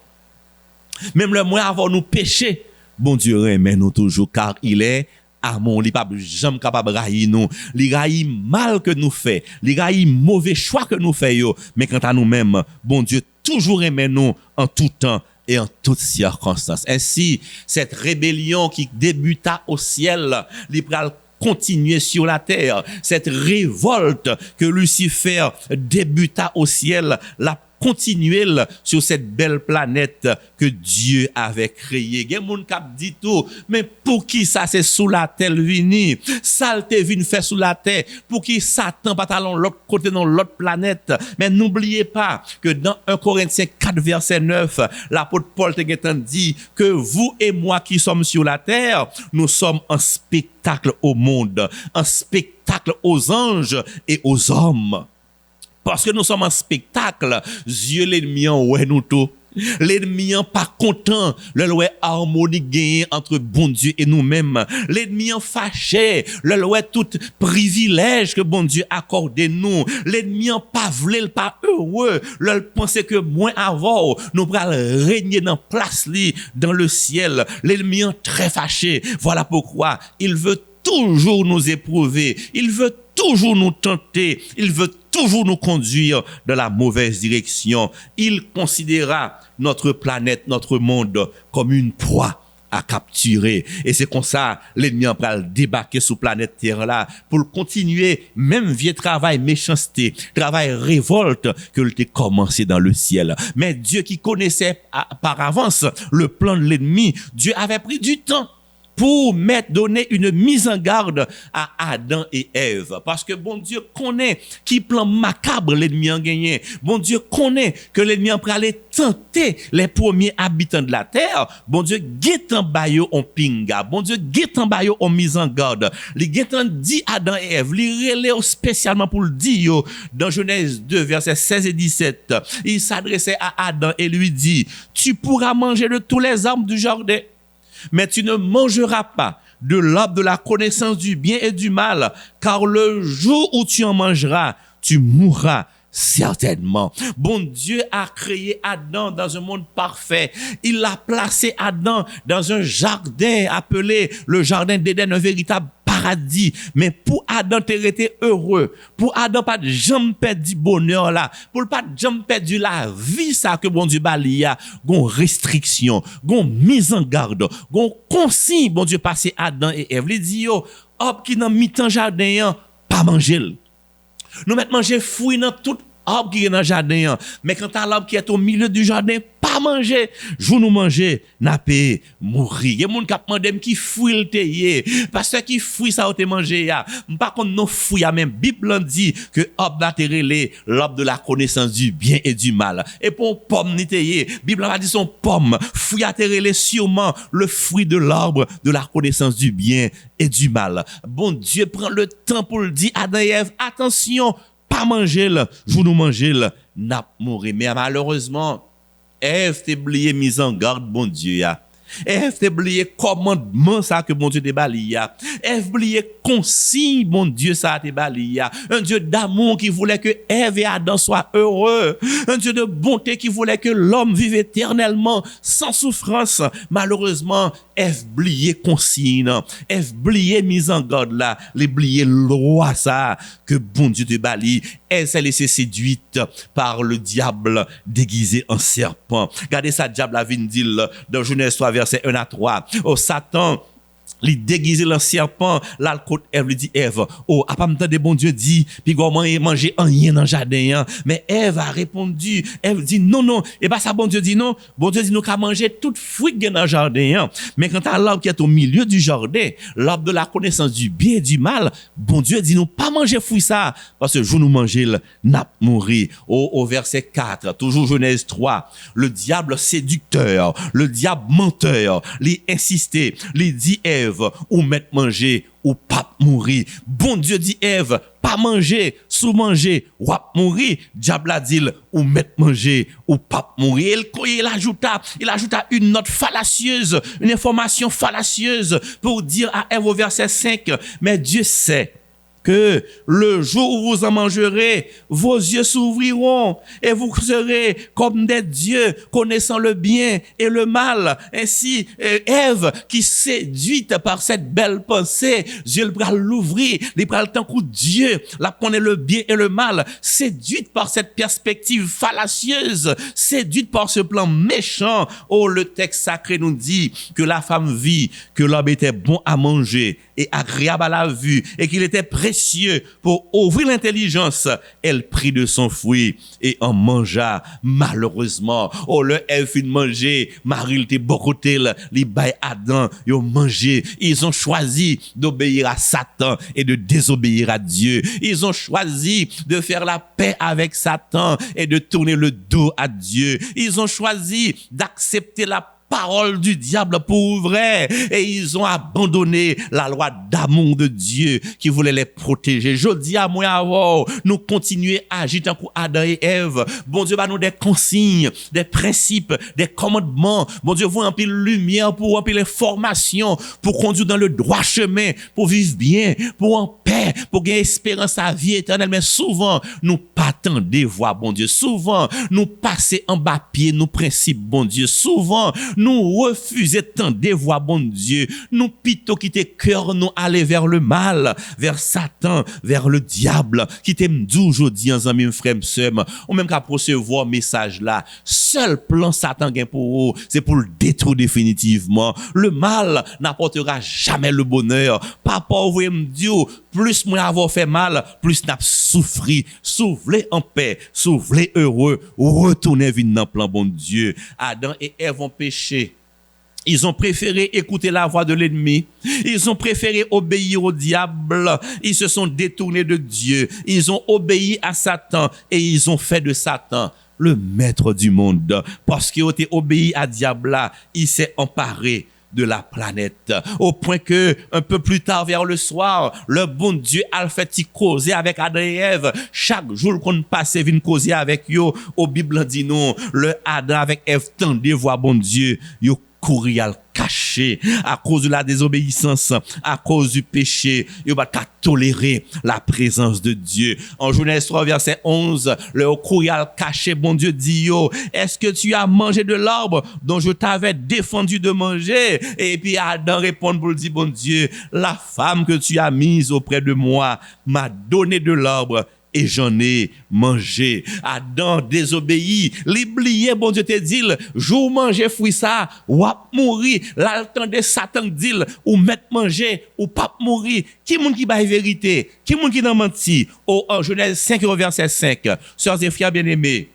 même là moins avant nous pécher, bon Dieu aime nous toujours car il est amour, il n'est pas jamais capable de railler nous. Il raille mal que nous fait, il raille mauvais choix que nous faisons. Mais quant à nous-mêmes, bon Dieu toujours aime nous en tout temps et en toutes circonstances. Ainsi, cette rébellion qui débuta au ciel, il va continuer sur la terre. Cette révolte que Lucifer débuta au ciel, la continuer sur cette belle planète que Dieu avait créée. Gen moun k'ap dit tout, mais pour qui ça c'est sous la terre vini? Ça te vinn fait sous la terre, pour qui Satan pas talon l'autre côté dans l'autre planète? Mais n'oubliez pas que dans 1 Corinthiens 4 verset 9, l'apôtre Paul te dit que vous et moi qui sommes sur la terre, nous sommes un spectacle au monde, un spectacle aux anges et aux hommes. Parce que nous sommes en spectacle, Dieu l'ennemi en ouais nous tout. L'ennemi en pas content, le ouais harmonie gagné entre bon Dieu et nous-mêmes. L'ennemi en fâché, le ouais tout privilège que bon Dieu accordé nous. L'ennemi en pas vle, pas heureux, le pensait que moins avant nous pral régner dans place li dans le ciel. L'ennemi en très fâché. Voilà pourquoi il veut toujours nous éprouver, il veut toujours nous tenter, il veut toujours nous conduire dans la mauvaise direction. Il considéra notre planète, notre monde comme une proie à capturer. Et c'est comme ça, l'ennemi en pral débarquer sur planète Terre là pour continuer même vieux travail méchanceté, travail révolte que l'était commencé dans le ciel. Mais Dieu qui connaissait par avance le plan de l'ennemi, Dieu avait pris du temps pour donner une mise en garde à Adam et Ève. Parce que bon Dieu connaît qui plan macabre l'ennemi en gagné. Bon Dieu connaît que l'ennemi en pralé tenter les premiers habitants de la terre. Bon Dieu guettant bayo en pinga. Bon Dieu guettant bayo en mise en garde. Les guettant dit Adam et Ève, les relève spécialement pour le dire dans Genèse 2 versets 16 et 17. Il s'adressait à Adam et lui dit, tu pourras manger de tous les arbres du jardin, mais tu ne mangeras pas de l'arbre de la connaissance du bien et du mal, car le jour où tu en mangeras, tu mourras certainement. Bon Dieu a créé Adam dans un monde parfait. Il a placé Adam dans un jardin appelé le jardin d'Éden, un véritable paradis. Mais pour Adam été heureux, pour Adam pas jamais perdu bonheur là, pour pas jamais perdu la vie ça que bon Dieu balia, gon restriction, gon mise en garde, gon consigne bon Dieu passé Adam et Ève. Il dit yo, hop qui dans mi-temps jardin pas manger. Nous mettre manger fruit dans toute arbre qui est dans le jardin, mais quand à l'arbre qui est au milieu du jardin, pas manger, jou nous manger, n'a pas mourir. Il y a des gens qui demandent qui fouille le théier, parce que qui fouille ça ou te manger ya. Par contre non fouille même Bible dit que arbre la terrelé l'arbre de la connaissance du bien et du mal. Et pour pomme ni théier, Bible va dire son pomme, fouille a terrelé sûrement le fruit de l'arbre de la connaissance du bien et du mal. Bon Dieu prend le temps pour le dire à Adam et Ève, attention, pas manger là, vous nous manger là, n'a mourir. Mais malheureusement, Ève t'est oublié mise en garde, bon Dieu ya. Ève t'est oublié commandement ça que bon Dieu t'est bali ya. Ève oublié consigne, bon Dieu ça t'est bali ya. Un Dieu d'amour qui voulait que Ève et Adam soient heureux. Un Dieu de bonté qui voulait que l'homme vive éternellement sans souffrance. Malheureusement, Ève oublié consigne. Ève oublié mise en garde là. L'oublié loi ça que bon Dieu te bali. Elle s'est laissée séduite par le diable déguisé en serpent. Regardez ça, diable a dit dans Genèse 3, verset 1 à 3. Oh, Satan, il déguisé le serpent, là, le côté Ève lui dit, Ève, oh, à pas me de bon Dieu dit, puis comment manger rien dans le jardin, hein. Mais Ève a répondu, Ève dit, non, et pas ça, bon Dieu dit non, bon Dieu dit, nous qu'à manger toute fruit dans le jardin, hein. Mais quand à l'arbre qui est au milieu du jardin, l'arbre de la connaissance du bien et du mal, bon Dieu dit, nous pas manger fruit ça, parce que je nous manger, n'a mourir. Au verset 4, toujours Genèse 3, le diable séducteur, le diable menteur, lui insisté, lui dit Ève, ou mettre manger, ou pas mourir. Bon Dieu dit Ève, pas manger, sous manger, ou mourir. Diable a dit, ou mettre manger, ou pas mourir. Il ajouta une note fallacieuse, une information fallacieuse pour dire à Ève au verset 5, mais Dieu sait que le jour où vous en mangerez, vos yeux s'ouvriront et vous serez comme des dieux connaissant le bien et le mal. Ainsi, Ève, qui séduite par cette belle pensée, Dieu va l'ouvrir, il prend le temps que Dieu la connaît le bien et le mal, séduite par cette perspective fallacieuse, séduite par ce plan méchant. Oh, le texte sacré nous dit que la femme vit que l'homme était bon à manger et agréable à la vue et qu'il était précieux pour ouvrir l'intelligence. Elle prit de son fruit et en mangea. Malheureusement, oh, le Ève fin manger, Marie était beaucoup tel, les bail Adam, ils ont mangé. Ils ont choisi d'obéir à Satan et de désobéir à Dieu. Ils ont choisi de faire la paix avec Satan et de tourner le dos à Dieu. Ils ont choisi d'accepter la parole du diable pour vrai, et ils ont abandonné la loi d'amour de Dieu qui voulait les protéger. Je dis à moi avant, nous continuer à agir tant qu'Adam et Ève. Bon Dieu va nous des consignes, des principes, des commandements. Bon Dieu vous remplir lumière, pour remplir les formations, pour conduire dans le droit chemin, pour vivre bien, pour en paix, pour gagner espérance à vie éternelle. Mais souvent, nous pas tant des voix, bon Dieu. Souvent, nous passer en bas pied nos principes, bon Dieu. Souvent, nous refuser tant des voix, bon Dieu. Nous plutôt quitter cœur, nous aller vers le mal, vers Satan, vers le diable, qui t'aime aujourd'hui en ami frère sœur, ou même qu'à recevoir message là. Seul plan Satan gain pour vous, c'est pour le détruire définitivement. Le mal n'apportera jamais le bonheur. Papa, vous me dire, plus moi avoir fait mal, plus n'a souffri. Soufflez en paix, soufflez heureux, retournez vite dans le plan bon Dieu. Adam et Ève ont péché. Ils ont préféré écouter la voix de l'ennemi. Ils ont préféré obéir au diable. Ils se sont détournés de Dieu. Ils ont obéi à Satan et ils ont fait de Satan le maître du monde. Parce qu'ils ont été obéis à diable là, il s'est emparé de la planète. Au point que, un peu plus tard vers le soir, le bon Dieu a fait causer avec Adam et Ève. Chaque jour qu'on passait, vient causer avec eux. Au Bible dit non, le Adam avec Ève tendait voir bon Dieu. Yo courir à cacher à cause de la désobéissance, à cause du péché. Il va pas tolérer la présence de Dieu. En Genèse 3 verset 11, le courir à cacher, bon Dieu dit yo, est-ce que tu as mangé de l'arbre dont je t'avais défendu de manger? Et puis Adam répond pour dire, bon Dieu, la femme que tu as mise auprès de moi m'a donné de l'arbre et j'en ai mangé. Adam désobéit, l'oublié, bon Dieu te dit, jour manger fruit ça, ou à mourir, l'altande Satan dit, ou mettre manger, ou pas mourir. Qui moun qui baille vérité? Qui moun qui n'a menti? En Genèse 5, verset 5, sœurs et frères bien-aimés,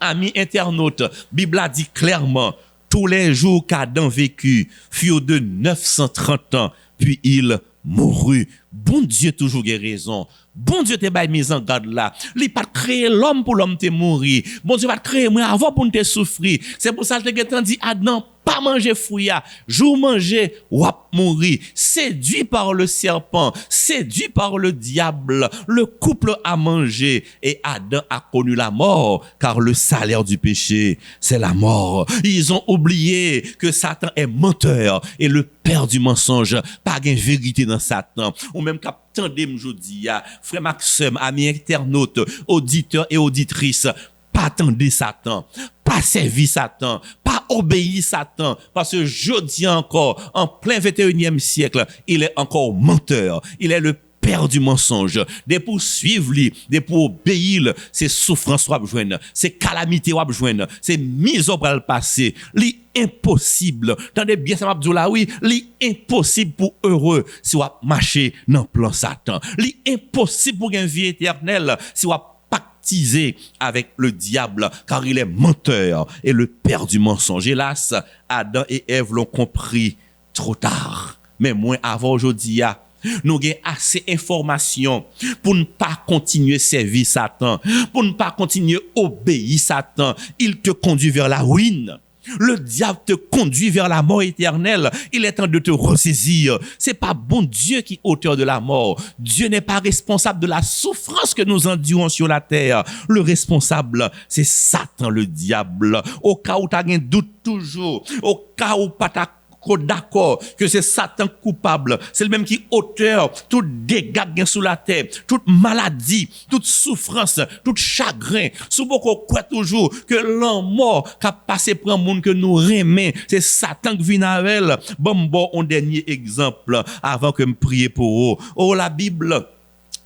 amis internautes, Bible a dit clairement, tous les jours qu'Adam vécut furent de 930 ans, puis il mourut. Bon Dieu toujours a raison. Bon Dieu te bail mise en garde là. Il pas créé l'homme pour l'homme te mourir. Bon Dieu va créer moi avant pour te souffrir. C'est pour ça que je te dit Adam pas manger fruit ya, jour manger ou mourir. Séduit par le serpent, séduit par le diable, le couple a mangé et Adam a connu la mort car le salaire du péché, c'est la mort. Ils ont oublié que Satan est menteur et le père du mensonge. Pas de vérité dans Satan. Ou même qu'attendez m'jodi ya, frère Maxime, amis internautes, auditeurs et auditrices, pas attendez Satan, pas servir Satan, pas obéir Satan, parce que je dis encore, en plein 21e siècle, il est encore menteur, il est le père du mensonge. Des pour suivre lui, des pour obéir, c'est souffrance ou joindre, c'est calamité ou joindre, c'est mise au bras le passé, li impossible. Tendez bien ça m'a là oui, li impossible pour heureux si ou marcher dans plan Satan. Li impossible pour une vie éternelle si ou pactiser avec le diable car il est menteur et le père du mensonge. Hélas, Adam et Ève l'ont compris trop tard. Mais moins avant aujourd'hui, nous avons assez d'informations pour ne pas continuer à servir Satan, pour ne pas continuer à obéir Satan. Il te conduit vers la ruine. Le diable te conduit vers la mort éternelle. Il est temps de te ressaisir. C'est pas bon Dieu qui est auteur de la mort. Dieu n'est pas responsable de la souffrance que nous endurons sur la terre. Le responsable, c'est Satan, le diable. Au cas où tu as un doute toujours, au cas où pas ta d'accord que c'est Satan coupable, c'est le même qui auteur tout dégât gain sous la terre, toute maladie, toute souffrance, tout chagrin. Sous beaucoup quoi toujours que l'homme mort qui a passé pour un monde que nous remet, c'est Satan qui vient avec elle. Bon, un dernier exemple avant que me prier pour eux. Oh, la Bible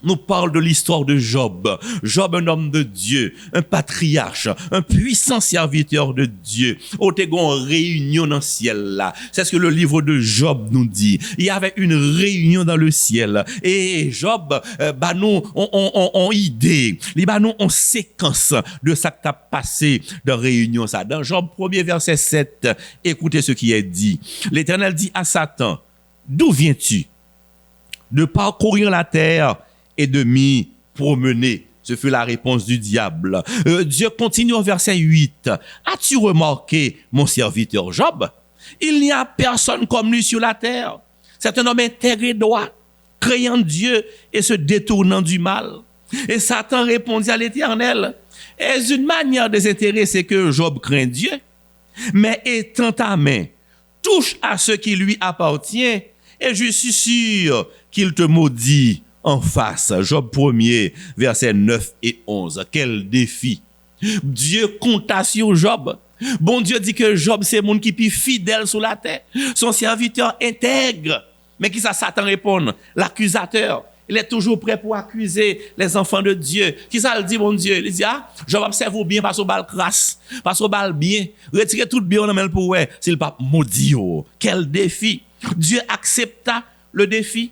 nous parle de l'histoire de Job. Job, un homme de Dieu, un patriarche, un puissant serviteur de Dieu. Au tégon réunion dans le ciel là. C'est ce que le livre de Job nous dit. Il y avait une réunion dans le ciel. Et Job, nous, on idée. Nous, on séquence de ça qui a passé dans réunion ça. Dans Job 1er verset 7, écoutez ce qui est dit. L'Éternel dit à Satan, d'où viens-tu? De parcourir la terre et de m'y promener. Ce fut la réponse du diable. Dieu continue au verset 8. As-tu remarqué mon serviteur Job? Il n'y a personne comme lui sur la terre. C'est un homme intègre et droit, craignant Dieu et se détournant du mal. Et Satan répondit à l'Éternel, est-ce une manière désintéressée que Job craint Dieu? Mais étends ta main, touche à ce qui lui appartient, et je suis sûr qu'il te maudit en face. Job 1er, versets 9 et 11. Quel défi. Dieu compta sur Job. Bon Dieu dit que Job, c'est monde qui est fidèle sur la terre. Son serviteur intègre. Mais qui ça Satan répond? L'accusateur. Il est toujours prêt pour accuser les enfants de Dieu. Qui ça le dit, mon Dieu? Il dit, Job observe bien, parce au bal crasse, parce au bal bien. Retirez tout bien, on amène pour ouais. C'est le pape maudit. Quel défi. Dieu accepta le défi.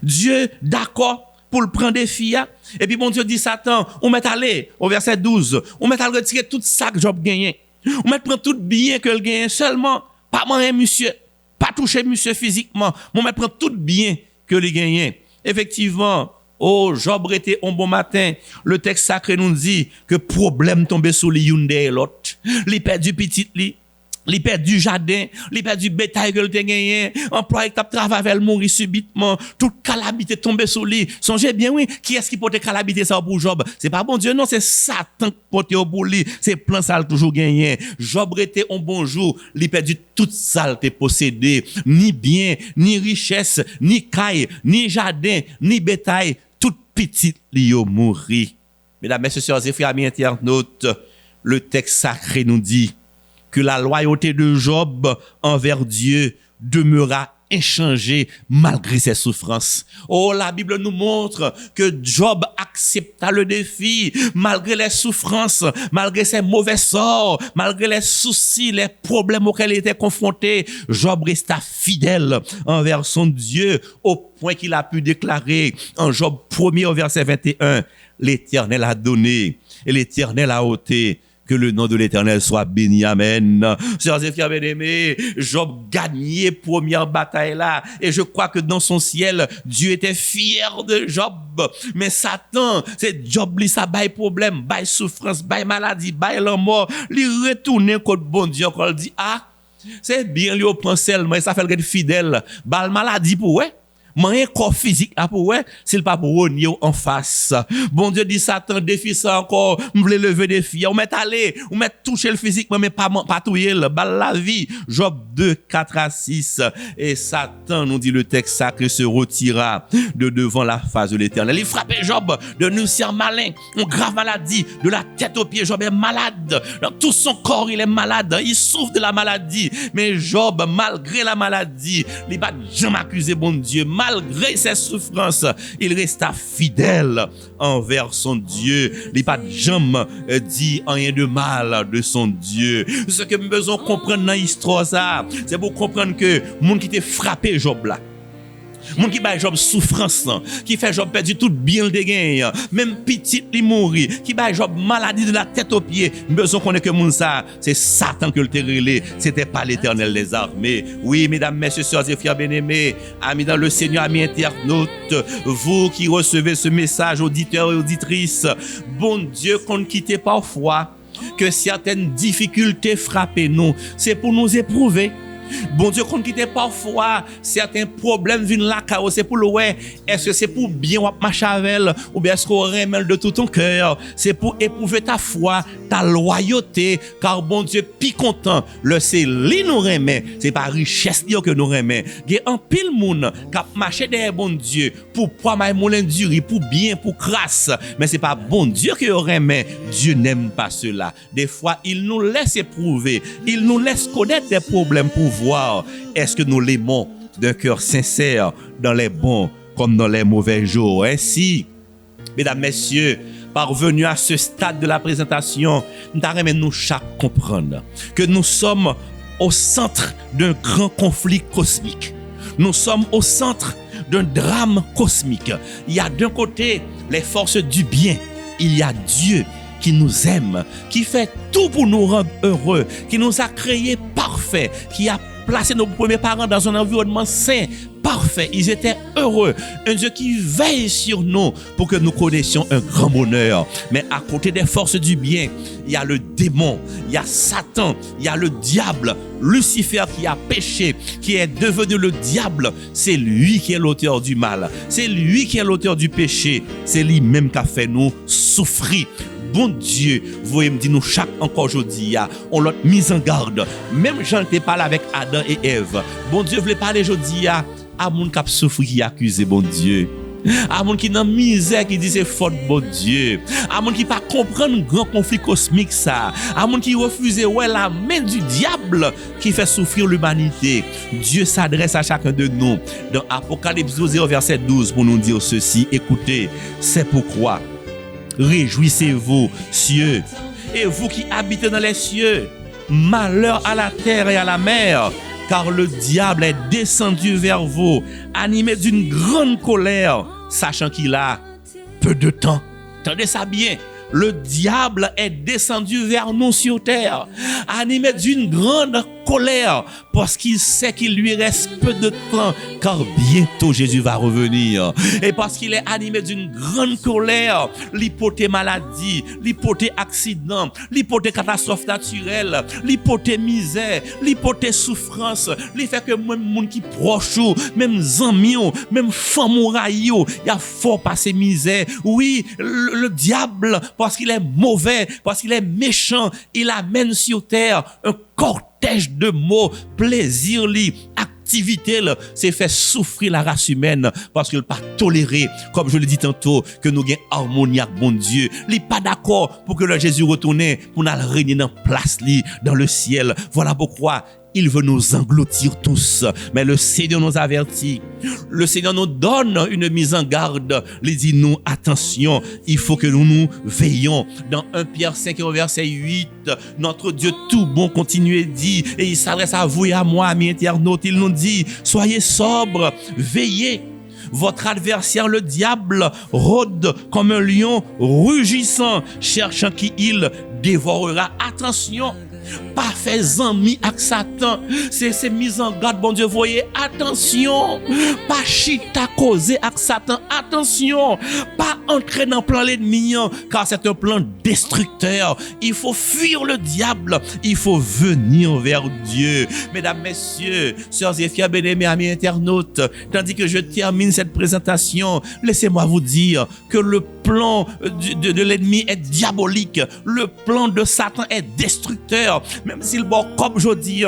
Dieu d'accord pour le prendre défi. Et puis bon Dieu dit Satan, on met aller au verset 12, on met à retirer tout ça que Job gagne. On met prendre tout bien que le gagne seulement, pas manger monsieur, pas toucher monsieur physiquement, on met prendre tout bien que le gagne. Effectivement, oh Job était un bon matin, le texte sacré nous dit que problème tombé sur lui une et l'autre. Li perdu petit li. Li perd du jardin, li perd du bétail que le te gagné, employé qui travaille avec mourir subitement, toute calamité tombée sur lui. Songez bien, oui, qui est-ce qui porte calamité ça pour Job? C'est pas bon Dieu, non, c'est Satan qui porte au bout lui. C'est plein ça toujours gagné. Job était un bon jour, li perdu toute saleté possédée, ni bien, ni richesse, ni caille, ni jardin, ni bétail, toute petite li yo mouri. Mesdames, messieurs, sœurs et frères, amis internautes, le texte sacré nous dit que la loyauté de Job envers Dieu demeura inchangée malgré ses souffrances. Oh, la Bible nous montre que Job accepta le défi, malgré les souffrances, malgré ses mauvais sorts, malgré les soucis, les problèmes auxquels il était confronté. Job resta fidèle envers son Dieu au point qu'il a pu déclarer en Job 1er au verset 21, l'Éternel a donné et l'Éternel a ôté. Que le nom de l'Éternel soit béni. Amen. Sœurs et frères bien-aimés, Job gagnait première bataille là. Et je crois que dans son ciel, Dieu était fier de Job. Mais Satan, c'est Job, lui, ça baille problème, baille souffrance, baille maladie, baille la mort. Lui retourne contre bon Dieu, quand il dit, ah, c'est bien, lui, au prend seulement, et ça fait le être fidèle. Baille maladie pour, ouais. Mais un corps physique à pour ouais, c'est pas pour renier en face. Bon Dieu dit Satan défi ça encore, on voulait lever défi, on met aller, on met toucher le physique mais pas touyer le balle la vie. Job 2 4 à 6 et Satan nous dit le texte sacré se retira de devant la face de l'Éternel. Il frappait Job de nuisière malin, une grave maladie, de la tête aux pieds. Job est malade, dans tout son corps il est malade, il souffre de la maladie, mais Job malgré la maladie, il va jamais accuser bon Dieu. Malgré ses souffrances, il resta fidèle envers son Dieu. Il n'a pas jamais dit rien de mal de son Dieu. Ce que nous besoin comprendre dans l'histoire, c'est pour comprendre que le monde qui t'a frappé Job là, moun qui baille Job souffrance, qui fait Job perdu tout bien le gain, même petit li mourir, qui baille Job maladie de la tête aux pieds, besoin qu'on ait que moun ça, c'est Satan que le terrelé, c'était pas l'Éternel des armées. Oui, mesdames, messieurs, sœurs et frères bien-aimés, amis dans le Seigneur, amis internautes, vous qui recevez ce message, auditeurs et auditrices, bon Dieu qu'on ne quitte parfois, que certaines difficultés frappent nous, c'est pour nous éprouver. Bon Dieu, qu'on quitte parfois certains problèmes viennent là, c'est pour le ouais. Est-ce que c'est pour bien marcher avec elle, ou bien est-ce qu'on remet de tout ton cœur? C'est pour éprouver ta foi, ta loyauté, car bon Dieu, pi content, le c'est lui nous remet, c'est pas richesse que nous remet. Il y a un pile moun qui a marché derrière bon Dieu pour pouvoir moulin du riz, pour bien, pour crasse, mais c'est pas bon Dieu que remet. Dieu n'aime pas cela. Des fois, il nous laisse éprouver, il nous laisse connaître des problèmes pour voir est-ce que nous l'aimons d'un cœur sincère dans les bons comme dans les mauvais jours. Ainsi, mesdames, messieurs, parvenus à ce stade de la présentation, nous devons nous chaque comprendre que nous sommes au centre d'un grand conflit cosmique. Nous sommes au centre d'un drame cosmique. Il y a d'un côté les forces du bien, il y a Dieu qui nous aime, qui fait tout pour nous rendre heureux, qui nous a créés parfaits, qui a placé nos premiers parents dans un environnement sain, parfait. Ils étaient heureux. Un Dieu qui veille sur nous pour que nous connaissions un grand bonheur. Mais à côté des forces du bien, il y a le démon, il y a Satan, il y a le diable, Lucifer qui a péché, qui est devenu le diable. C'est lui qui est l'auteur du mal. C'est lui qui est l'auteur du péché. C'est lui-même qui a fait nous souffrir. Bon Dieu, vous me dites nous chaque encore aujourd'hui, on l'a mis en garde. Même Jean te parle avec Adam et Ève. Bon Dieu voulait parler aujourd'hui à moun qui a souffert, qui accuse bon Dieu. À moun qui dans misère qui dit c'est faute bon Dieu. À moun qui pas comprendre grand conflit cosmique ça. À moun qui refuse ouais la main du diable qui fait souffrir l'humanité. Dieu s'adresse à chacun de nous dans Apocalypse 12 verset 12 pour nous dire ceci. Écoutez, c'est pourquoi réjouissez-vous, cieux, et vous qui habitez dans les cieux, malheur à la terre et à la mer, car le diable est descendu vers vous, animé d'une grande colère, sachant qu'il a peu de temps. Entendez ça bien. Le diable est descendu vers nous sur terre, animé d'une grande colère, parce qu'il sait qu'il lui reste peu de temps, car bientôt Jésus va revenir. Et parce qu'il est animé d'une grande colère, l'hypothèse maladie, l'hypothèse accident, l'hypothèse catastrophe naturelle, l'hypothèse misère, l'hypothèse souffrance, il fait que même monde qui proche, même amis, même femme il y a fort passé misère. Oui, le diable, parce qu'il est mauvais, parce qu'il est méchant, il amène sur terre un cortège de mots, plaisir, activité, c'est fait souffrir la race humaine parce qu'il n'a pas toléré, comme je le dis tantôt, que nous ayons harmonie avec bon Dieu. Il n'est pas d'accord pour que le Jésus retourne, pour nous régner dans place, dans le ciel. Voilà pourquoi il veut nous engloutir tous. Mais le Seigneur nous avertit. Le Seigneur nous donne une mise en garde. Il dit nous, attention, il faut que nous veillions. Dans 1 Pierre 5 verset 8, notre Dieu tout bon continue et dit, et il s'adresse à vous et à moi, amis internautes, il nous dit, soyez sobres, veillez. Votre adversaire, le diable, rôde comme un lion rugissant, cherchant qui il dévorera. Attention, pas fait amis avec Satan. C'est mise en garde, bon Dieu, voyez, attention. Pas chita causer avec Satan, attention. Pas entrer dans le plan l'ennemi, car c'est un plan destructeur. Il faut fuir le diable, il faut venir vers Dieu. Mesdames, messieurs, sœurs et frères bien-aimés, amis internautes, tandis que je termine cette présentation, laissez-moi vous dire que le plan de l'ennemi est diabolique. Le plan de Satan est destructeur. Même s'il boit comme je dis,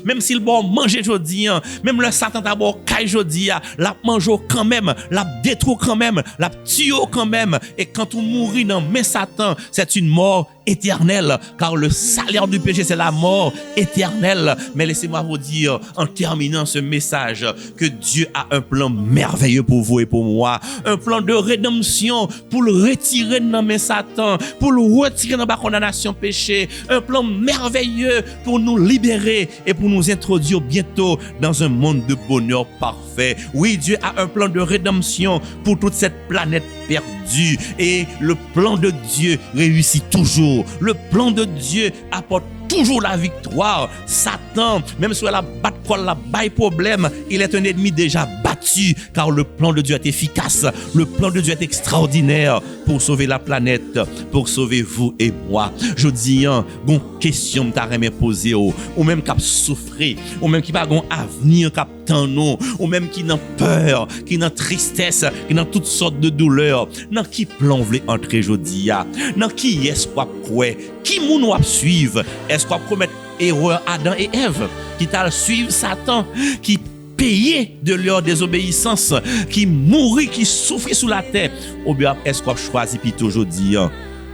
même s'il boit manger aujourd'hui, même le Satan d'abord caille aujourd'hui, la mange quand même, la détruit quand même, la tue quand même. Et quand on mourit dans mes Satan, c'est une mort éternelle, car le salaire du péché, c'est la mort éternelle. Mais laissez-moi vous dire, en terminant ce message, que Dieu a un plan merveilleux pour vous et pour moi. Un plan de rédemption pour le retirer dans mes Satan, pour le retirer dans la condamnation péché. Un plan merveilleux pour nous libérer et pour nous introduire bientôt dans un monde de bonheur parfait. Oui, Dieu a un plan de rédemption pour toute cette planète perdue. Et le plan de Dieu réussit toujours. Le plan de Dieu apporte toujours la victoire. Satan, même si elle a battu la baille problème, il est un ennemi déjà battu, car le plan de Dieu est efficace. Le plan de Dieu est extraordinaire pour sauver la planète, pour sauver vous et moi. Je dis, bon question t'a remis poser ou même qui a souffert, ou même qui pas gon avenir qui attend nous, ou même qui n'a peur, qui n'a tristesse, qui n'a toutes sortes de douleurs. Dans qui plan vle entrer jodi a? Dans qui est-ce qu'on croit? Qui moun ou suivre? Est-ce qu'on promet erreur Adam et Ève qui t'a suivre Satan, qui payé de leur désobéissance, qui mourit, qui souffrit sous la terre? Ou bien est-ce qu'on choisit plutôt aujourd'hui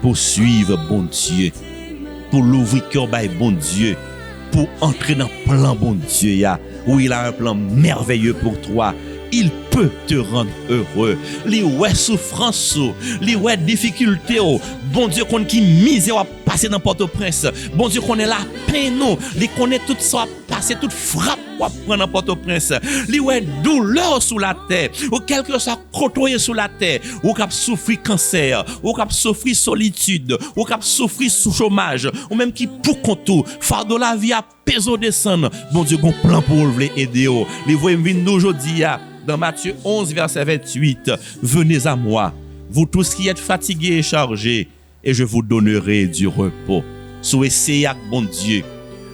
pour suivre bon Dieu, pour l'ouvrir cœur by bon Dieu, pour entrer dans le plan bon Dieu où il a un plan merveilleux pour toi? Il peut te rendre heureux. Les ouais souffrance, les ouais difficultés, bon Dieu qu'on qui misère passer dans Port-au-Prince. Bon Dieu qu'on est la peine, les connaît tout ça passer, toute frappe pour prendre dans Port-au-Prince. Les ouais douleur sous la terre, ou quelque soit côtoyer sous la terre, ou cap souffrir cancer, ou cap souffrir solitude, ou cap souffrir sous chômage, ou même qui pour compte fardeau la vie a peso descendre. Bon Dieu qu'on plan pour vous aider. Les voyez venir aujourd'hui dans Matthieu 11 verset 28, venez à moi, vous tous qui êtes fatigués et chargés, et je vous donnerai du repos. Sous essayez avec bon Dieu.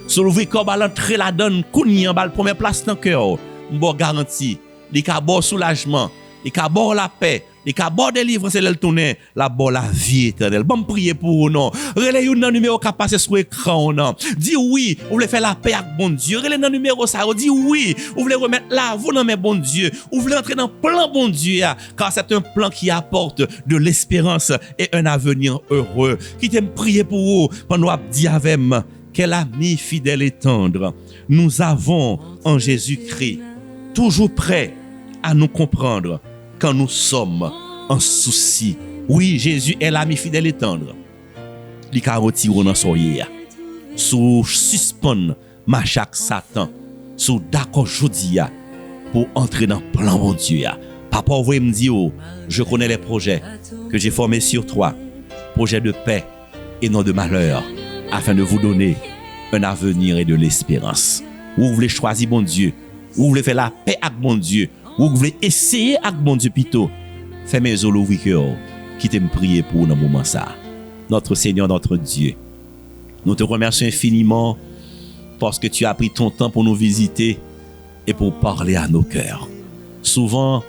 Sous l'ouvrir comme à l'entrée la donne, kouni en bas, première place dans le cœur. Bon garantie, les cas bon soulagement, les cas bon la paix, les cas bon délivrance, c'est le tourner, la bon la vie éternelle. Bon prier pour vous, non. Relais un numéro qui passe sur l'écran, non. Dis oui, vous voulez faire la paix avec bon Dieu. Relais un numéro ça, dis oui, vous voulez remettre la vous dans mes bon Dieu. Vous voulez entrer dans le plan bon Dieu, car c'est un plan qui apporte de l'espérance et un avenir heureux. Qui t'aime prier pour vous, pendant que dit avec moi, quel ami fidèle et tendre nous avons en Jésus-Christ, toujours prêt à nous comprendre quand nous sommes en souci. Oui, Jésus est l'ami fidèle et tendre. Il a retiré dans son hier. Sous suspend machaque Satan. Sous d'accord jodia pour entrer dans le plan bon Dieu. Papa, vous me dire, je connais les projets que j'ai formés sur toi. Projets de paix et non de malheur, afin de vous donner un avenir et de l'espérance. Vous voulez choisir bon Dieu, vous voulez faire la paix avec bon Dieu, vous voulez essayer avec bon Dieu plutôt. Fais mes yeux l'ouvrir, qui t'aime prier pour dans moment ça. Notre Seigneur, notre Dieu, nous te remercions infiniment parce que tu as pris ton temps pour nous visiter et pour parler à nos cœurs. Souvent,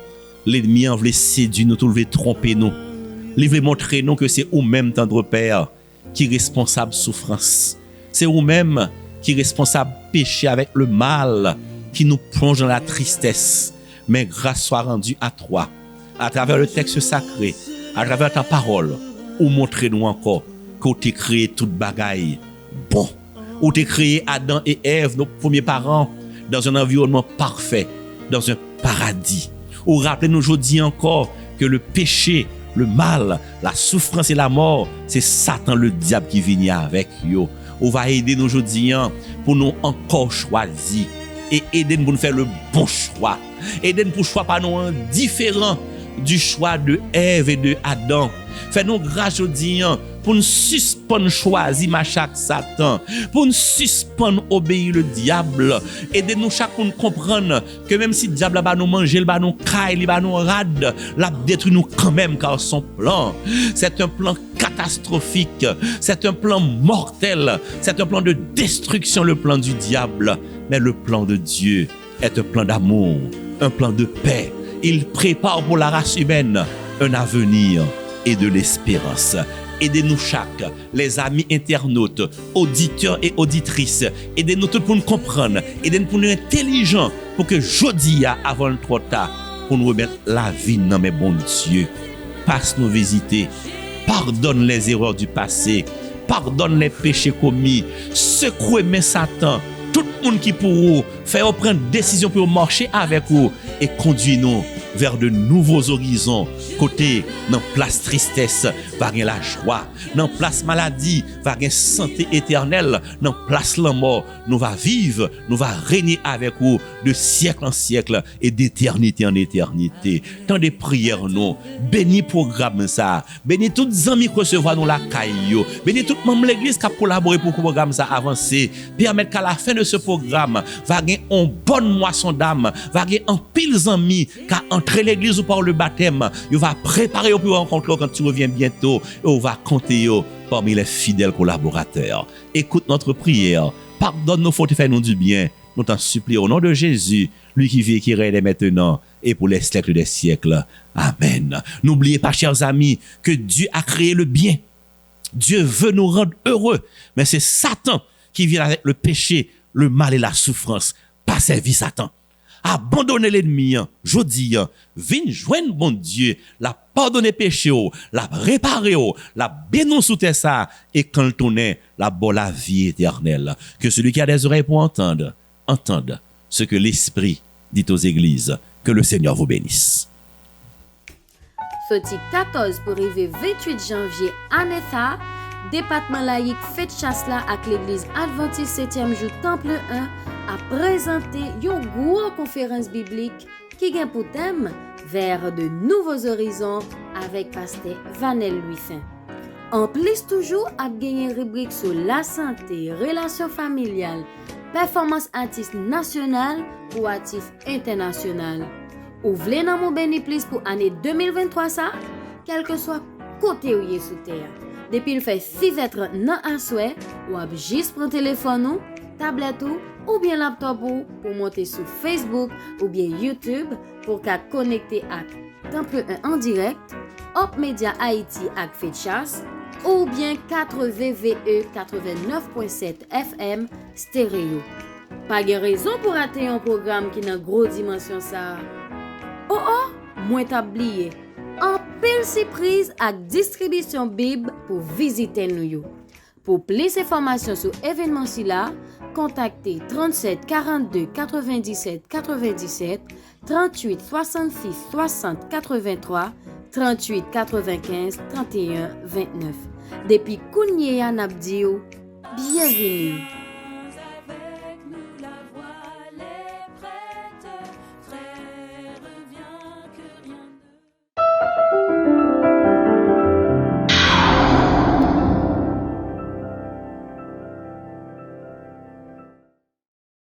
l'ennemi en voulait séduire nous, tout voulait tromper nous. Il voulait montrer nous que c'est vous-même, tendre Père, qui est responsable de souffrance. C'est vous-même qui est responsable de péché avec le mal, qui nous plonge dans la tristesse. Mais grâce soit rendue à toi, à travers le texte sacré, à travers ta parole, ou montrez-nous encore que tu as créé toute bagaille bon. Ou t'es créé Adam et Ève, nos premiers parents, dans un environnement parfait, dans un paradis. Ou rappelez-nous aujourd'hui encore que le péché, le mal, la souffrance et la mort, c'est Satan le diable qui vient avec yo. Ou va aider nous aujourd'hui pour nous encore choisir et aider nous pour nous faire le bon choix. Aider nous pour choix pas nous différent du choix de Ève et de Adam. Fais-nous grâce aujourd'hui pour nous suspendre choisir chaque Satan, pour nous suspendre obéir le diable. Aidez-nous chacun comprendre que même si le diable va nous manger, il va nous cailler, il va nous rade, la détruit nous quand même car son plan, c'est un plan catastrophique, c'est un plan mortel, c'est un plan de destruction, le plan du diable. Mais le plan de Dieu est un plan d'amour, un plan de paix. Il prépare pour la race humaine un avenir et de l'espérance. Aidez-nous chaque, les amis internautes, auditeurs et auditrices. Aidez-nous tous pour nous comprendre. Aidez-nous pour nous intelligents, pour que jeudi, avant le trop tard, pour nous remettre la vie dans mes bons Dieu. Passe nos visiter. Pardonne les erreurs du passé. Pardonne les péchés commis. Secouez mes Satan. Tout le monde qui pour vous, faire prendre décision pour marcher avec vous et conduis-nous vers de nouveaux horizons. Côté, dans place tristesse, va gagner la joie. Dans place maladie, va gagner santé éternelle. Dans place la mort, nous va vivre, nous va régner avec vous de siècle en siècle et d'éternité en éternité. Tant de prières, nous. Bénis programme ça. Bénis tous les amis qui recevront nous la caillou. Bénis tout le monde de l'église qui a collaboré pour que le programme ça avancer. Permettre qu'à la fin de ce programme, va gagner une bonne moisson d'âme, va gagner un pile amis qui a entré l'église ou par le baptême. Il va préparer pour rencontrer quand tu reviens bientôt et on va compter parmi les fidèles collaborateurs. Écoute notre prière. Pardonne nos fautes et fais-nous du bien. Nous t'en supplions au nom de Jésus, lui qui vit et qui règne maintenant et pour les siècles des siècles. Amen. N'oubliez pas, chers amis, que Dieu a créé le bien. Dieu veut nous rendre heureux, mais c'est Satan qui vient avec le péché, le mal et la souffrance. Pas servir Satan. Abandonnez l'ennemi, jodi, viens joindre bon Dieu, la pardonner péché, la réparer, la bénir sous tes ça, et quand tourner, la bonne la vie éternelle. Que celui qui a des oreilles pour entendre, entende ce que l'Esprit dit aux églises. Que le Seigneur vous bénisse. Sorti 14 pour arriver 28 janvier à Netha, département laïque fête chasse là avec l'église Adventiste 7e jour Temple 1 a présenté une grosse conférence biblique qui a pour thème vers de nouveaux horizons avec pasteur Vanel Louis-Fin. En plus toujours a gagné rubrique sur la santé, relations familiales, performance artiste nationale ou artiste international. Ou voulez dans mon béni plus pour année 2023 ça, quel que soit côté où y est sous terre. Depuis le fait 6 être non à souhait, ou à juste prendre téléphone ou tablette ou bien laptop pour monter sur Facebook ou bien YouTube pour qu'à connecter à Temple 1 en direct, Hop Media Haïti avec Fetchas ou bien 4VVE 89.7 FM stéréo. Pas de raison pour rater un programme qui n'a gros dimension ça. Oh, moins tablier. En pile surprise avec distribution Bible pour visiter nous. Pour plus d'informations sur l'événement là, contactez 37 42 97 97, 38 66 60 83, 38 95 31 29. Depuis Kounye Yanabdio, bienvenue.